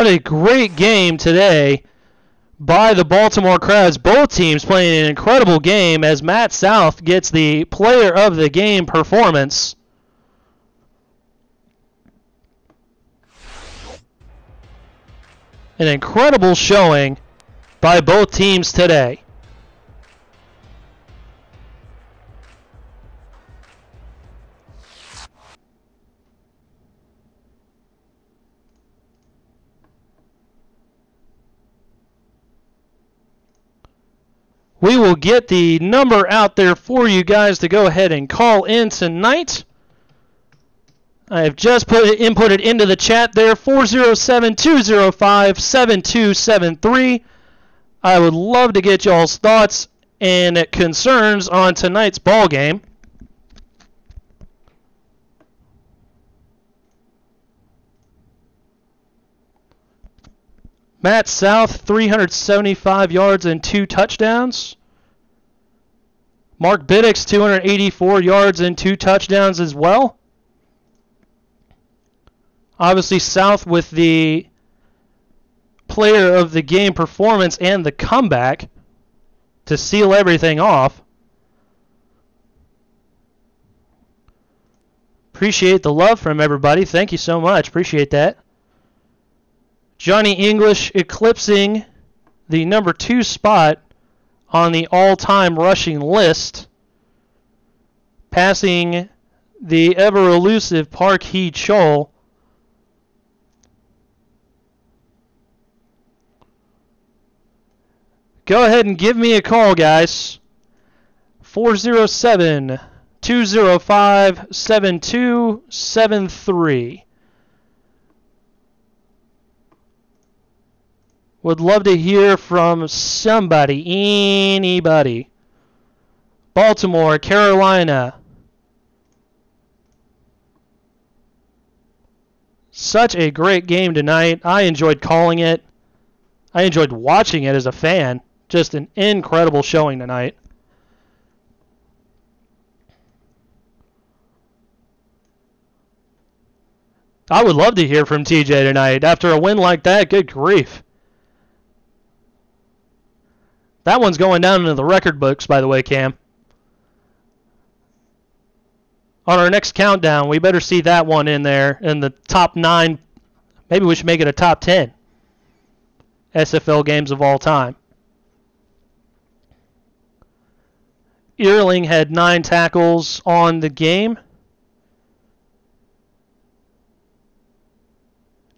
What a great game today by the Baltimore Crabs. Both teams playing an incredible game as Matt South gets the player of the game performance. An incredible showing by both teams today. We will get the number out there for you guys to go ahead and call in tonight. I have just inputted into the chat there, 407-205-7273. I would love to get y'all's thoughts and concerns on tonight's ball game. Matt South, 375 yards and 2 touchdowns. Mark Biddix, 284 yards and 2 touchdowns as well. Obviously, South with the player of the game performance and the comeback to seal everything off. Appreciate the love from everybody. Thank you so much. Appreciate that. Johnny English eclipsing the number 2 spot on the all-time rushing list, passing the ever-elusive Park Hee-Chol. Go ahead and give me a call, guys. 407-205-7273. Would love to hear from somebody, anybody. Baltimore, Carolina. Such a great game tonight. I enjoyed calling it. I enjoyed watching it as a fan. Just an incredible showing tonight. I would love to hear from TJ tonight. After a win like that, good grief. That one's going down into the record books, by the way, Cam. On our next countdown, we better see that one in there in the top 9. Maybe we should make it a top 10 SFL games of all time. Earling had 9 tackles on the game.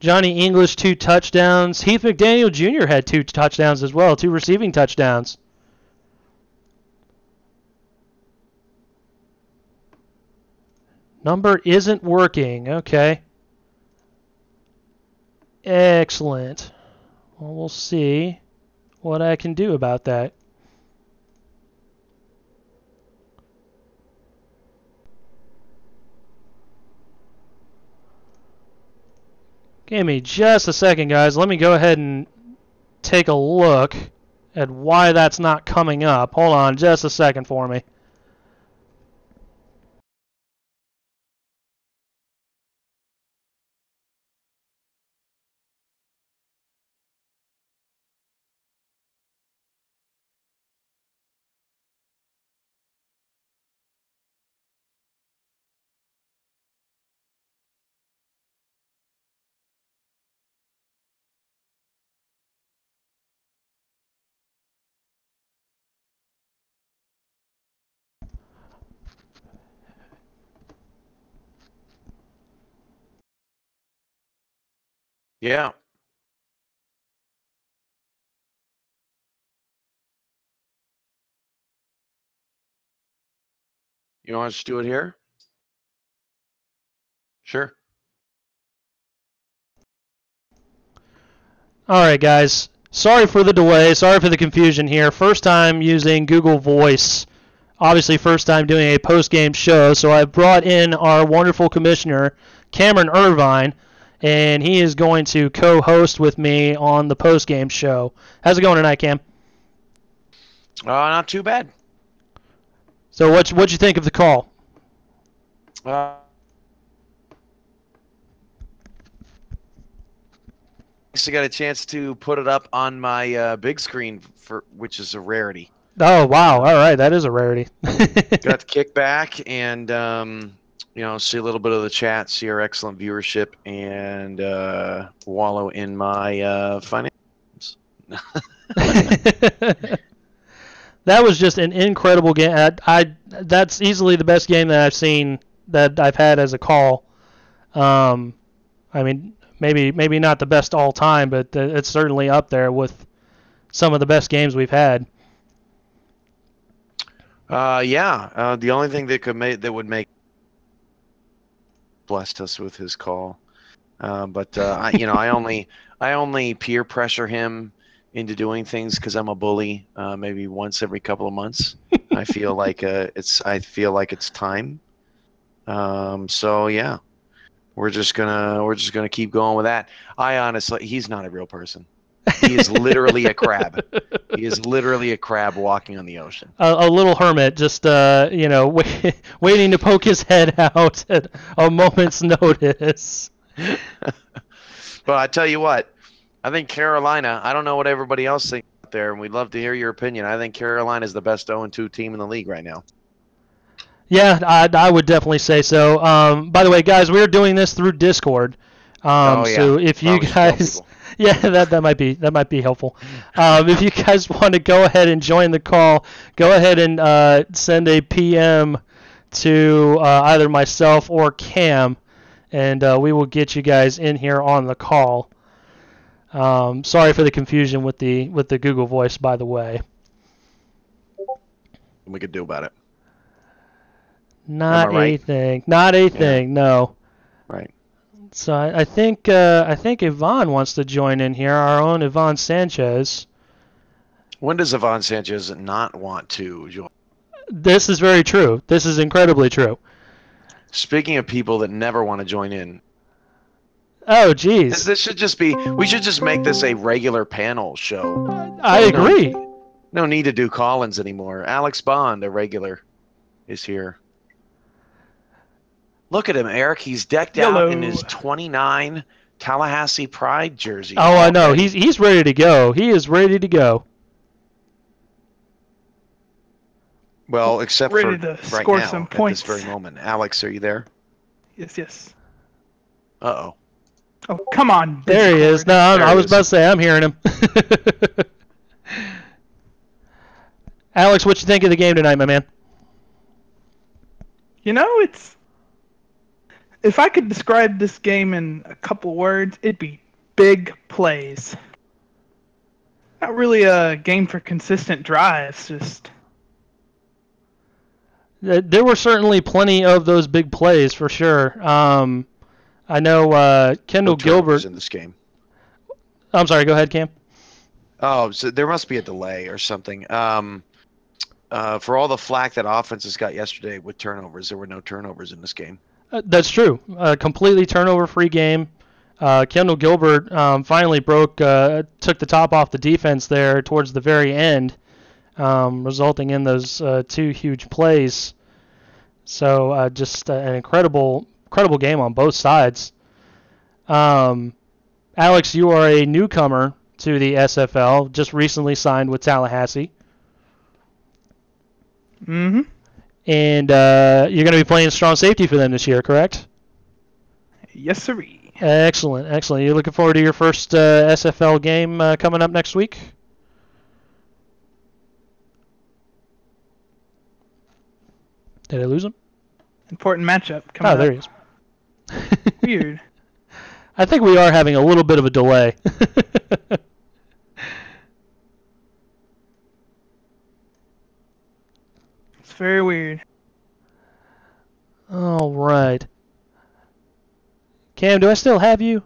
Johnny English, 2 touchdowns. Heath McDaniel Jr. had 2 touchdowns as well, 2 receiving touchdowns. Number isn't working. Okay. Excellent. Well, we'll see what I can do about that. Give me just a second, guys. Let me go ahead and take a look at why that's not coming up. Hold on just a second for me. Yeah. You want us to do it here? Sure. All right, guys. Sorry for the delay. Sorry for the confusion here. First time using Google Voice. Obviously, first time doing a post-game show. So I've brought in our wonderful commissioner, Cameron Irvine, and he is going to co-host with me on the post-game show. How's it going tonight, Cam? Not too bad. So what'd you think of the call? actually got a chance to put it up on my big screen, which is a rarity. Oh, wow. All right. That is a rarity. Got to kick back and, see a little bit of the chat, see our excellent viewership, and wallow in my finance. That was just an incredible game. That's easily the best game that I've seen that I've had as a call. I mean, maybe not the best all time, but it's certainly up there with some of the best games we've had. The only thing that would make blessed us with his call, but I only peer pressure him into doing things because I'm a bully. Maybe once every couple of months, I feel like it's time. So yeah, we're just gonna keep going with that. He's not a real person. He is literally a crab. He is literally a crab walking on the ocean. A little hermit, just waiting to poke his head out at a moment's notice. But I tell you what, I think Carolina. I don't know what everybody else thinks out there, and we'd love to hear your opinion. I think Carolina is the best 0-2 team in the league right now. Yeah, I would definitely say so. By the way, guys, we're doing this through Discord. So if you guys. Yeah, that might be helpful. If you guys want to go ahead and join the call, go ahead and send a PM to either myself or Cam, and we will get you guys in here on the call. Sorry for the confusion with the Google Voice, by the way. We could do about it. Not right? a thing. No. Right. So I think Yvonne wants to join in here. Our own Yvonne Sanchez. When does Yvonne Sanchez not want to join? This is very true. This is incredibly true. Speaking of people that never want to join in. Oh, geez. We should just make this a regular panel show. I agree. No need to do call-ins anymore. Alex Bond, a regular, is here. Look at him, Eric. He's decked out in his 29 Tallahassee Pride jersey. Oh, I know. He's ready to go. He is ready to go. Well, except ready for to right score now, some at points. this very moment. Alex, are you there? Yes. Uh-oh. Oh, come on. There he is. No, I was about to say, I'm hearing him. Alex, what you think of the game tonight, my man? If I could describe this game in a couple words, it'd be big plays. Not really a game for consistent drives, just... There were certainly plenty of those big plays, for sure. I know Kendall Gilbert... in this game. I'm sorry, go ahead, Cam. Oh, so there must be a delay or something. For all the flack that offenses got yesterday with turnovers, there were no turnovers in this game. That's true. Completely turnover-free game. Kendall Gilbert finally took the top off the defense there towards the very end, resulting in those two huge plays. So just an incredible game on both sides. Alex, you are a newcomer to the SFL, just recently signed with Tallahassee. Mm-hmm. And you're going to be playing strong safety for them this year, correct? Yes, sirree. Excellent. You looking forward to your first SFL game coming up next week? Did I lose him? Important matchup coming up. Oh, there he is. Weird. I think we are having a little bit of a delay. It's very weird. All right. Cam, do I still have you?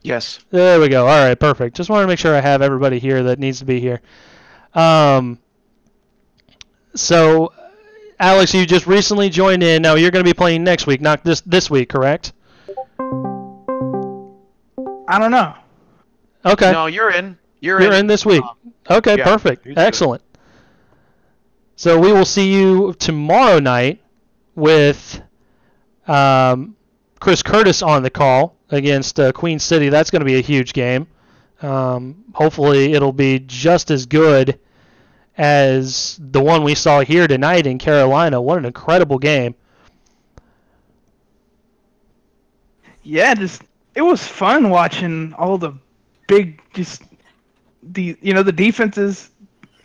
Yes. There we go. All right, perfect. Just wanted to make sure I have everybody here that needs to be here. So, Alex, you just recently joined in. Now, you're going to be playing next week, not this week, correct? I don't know. Okay. No, you're in. You're in this week. Okay, yeah, perfect. Excellent. So we will see you tomorrow night with Chris Curtis on the call against Queen City. That's going to be a huge game. Hopefully it'll be just as good as the one we saw here tonight in Carolina. What an incredible game. Yeah, it was fun watching all the big, the defenses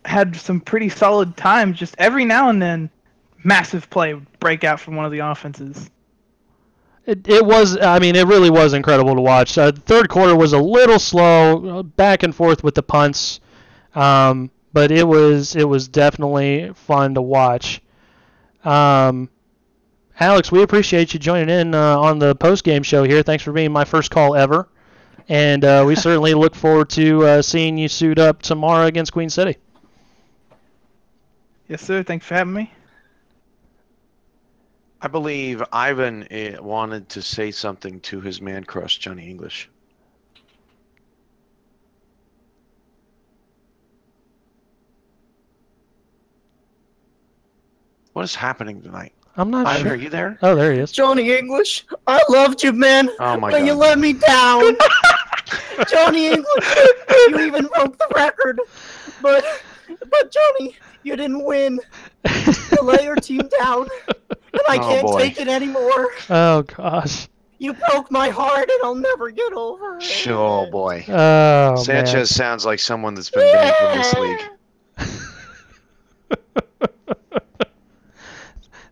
had some pretty solid times. Just every now and then, massive play would break out from one of the offenses. It was, I mean, it really was incredible to watch. The third quarter was a little slow, back and forth with the punts, but it was definitely fun to watch. Alex, we appreciate you joining in on the post-game show here. Thanks for being my first call ever. And we certainly look forward to seeing you suit up tomorrow against Queen City. Yes, sir. Thanks for having me. I believe Ivan wanted to say something to his man crush, Johnny English. What is happening tonight? I'm not Ivan, sure. are you there? Oh, there he is. Johnny English, I loved you, man. Oh my but God. you let me down. Johnny English, you even broke the record. But Johnny, you didn't win. You let your team down, and I can't take it anymore. Oh gosh. You broke my heart, and I'll never get over it. Oh boy. Oh Sanchez man. sounds like someone that's been banned from this league.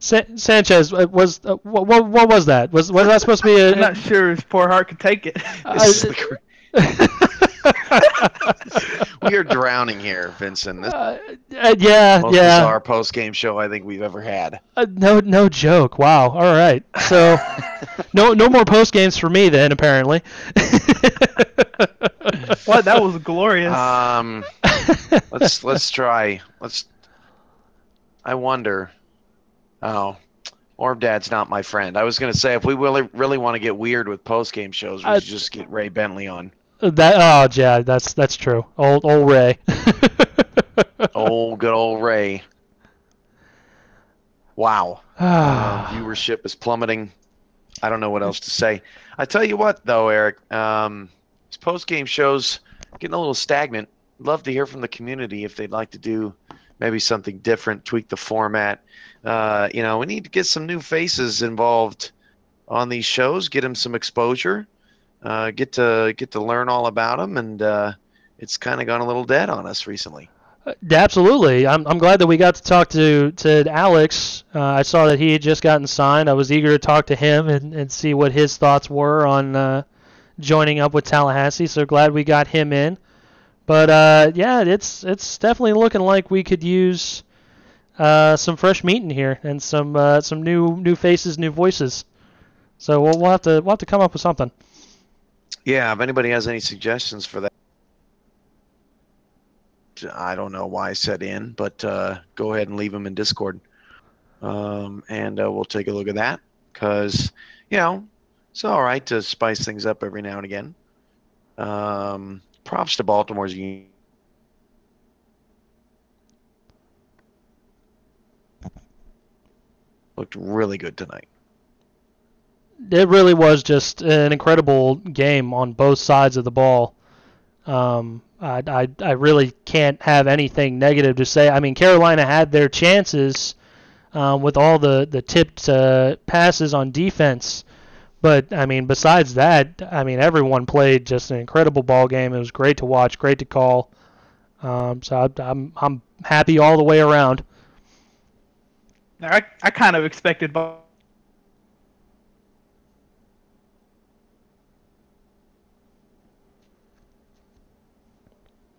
Sanchez, what was that? Was that supposed to be a? I'm not sure his poor heart could take it. We are drowning here, Vinson. This yeah, most bizarre post-game show I think we've ever had. No joke. Wow. All right. So, no more post games for me then. Apparently. What? That was glorious. Let's try. I wonder. Oh, Orb Dad's not my friend. I was gonna say if we really want to get weird with post-game shows, we should just get Ray Bentley on. Yeah, that's true. Old Ray. Good old Ray. Wow. Viewership is plummeting. I don't know what else to say. I tell you what, though, Eric, these post-game shows getting a little stagnant. Love to hear from the community if they'd like to do maybe something different, tweak the format. We need to get some new faces involved on these shows, get them some exposure, get to learn all about them, and it's kind of gone a little dead on us recently. Absolutely. I'm glad that we got to talk to Alex. I saw that he had just gotten signed. I was eager to talk to him and see what his thoughts were on joining up with Tallahassee, so glad we got him in. But yeah, it's definitely looking like we could use some fresh meat in here and some new faces, new voices. So we'll have to come up with something. Yeah, if anybody has any suggestions for that, I don't know why I said in, but go ahead and leave them in Discord, and we'll take a look at that because it's all right to spice things up every now and again. Props to Baltimore's union. Looked really good tonight. It really was just an incredible game on both sides of the ball. I really can't have anything negative to say. I mean, Carolina had their chances with all the tipped passes on defense. But, I mean, besides that, I mean, everyone played just an incredible ball game. It was great to watch, great to call. So I'm happy all the way around. I kind of expected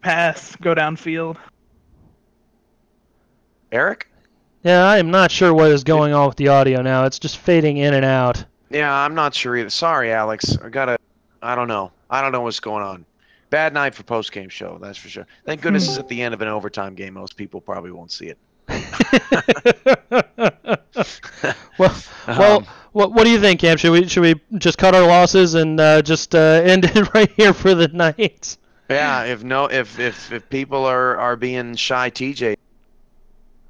pass, go downfield. Eric? Yeah, I am not sure what is going on with the audio now. It's just fading in and out. Yeah, I'm not sure either. Sorry, Alex. I don't know. I don't know what's going on. Bad night for post-game show, that's for sure. Thank goodness it's at the end of an overtime game. Most people probably won't see it. well, what do you think, Cam? Should we just cut our losses and just end it right here for the night? Yeah, if people are being shy, TJ,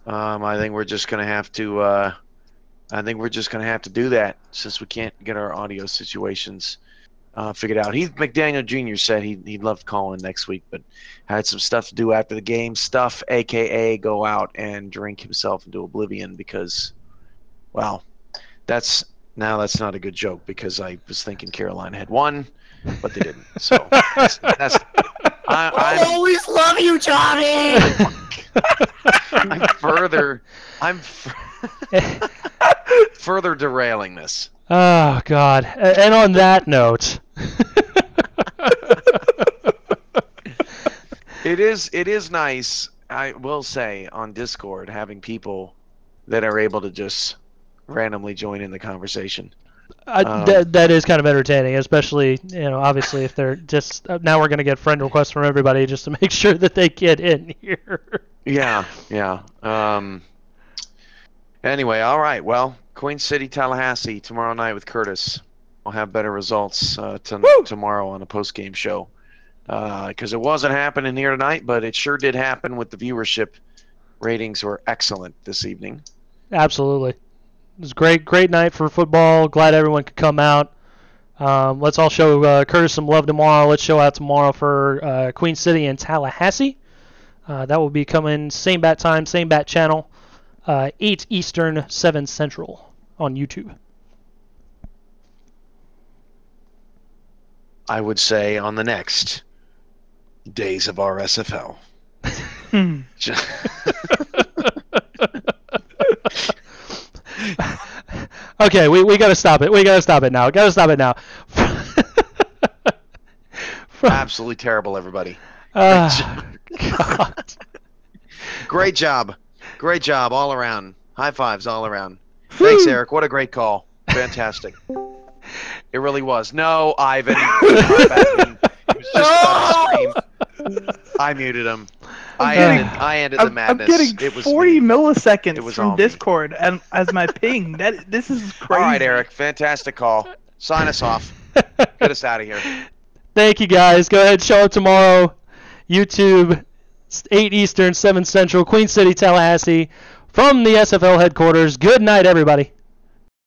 I think we're just gonna have to. I think we're just gonna have to do that since we can't get our audio situations figured out. Heath McDaniel Jr. said he'd love to call in next week, but had some stuff to do after the game. Stuff, a.k.a. go out and drink himself into oblivion because, well, that's not a good joke because I was thinking Carolina had won, but they didn't. So I always love you, Johnny. I'm further derailing this. Oh, God. And on that note. It is nice, I will say, on Discord, having people that are able to just randomly join in the conversation. That is kind of entertaining, especially, obviously if they're just, now we're going to get friend requests from everybody just to make sure that they get in here. Yeah. Anyway, all right. Well, Queen City, Tallahassee tomorrow night with Curtis. We'll have better results tomorrow on a post-game show. Because it wasn't happening here tonight, but it sure did happen with the viewership. Ratings were excellent this evening. Absolutely. It was a great night for football. Glad everyone could come out. Let's all show Curtis some love tomorrow. Let's show out tomorrow for Queen City and Tallahassee. That will be coming same bat time, same bat channel, 8 Eastern, 7 Central on YouTube. I would say on the next Days of RSFL. Okay, we got to stop it. We got to stop it now. Absolutely terrible, everybody. God. Great job all around. High fives all around. Thanks, Eric. What a great call. Fantastic. It really was. No, Ivan. He was just about to scream. I muted him. I ended the madness. I'm getting 40 milliseconds from me. Discord as my ping. This is crazy. All right, Eric. Fantastic call. Sign us off. Get us out of here. Thank you, guys. Go ahead and show up tomorrow. YouTube, 8 Eastern, 7 Central, Queen City, Tallahassee. From the SFL headquarters. Good night, everybody.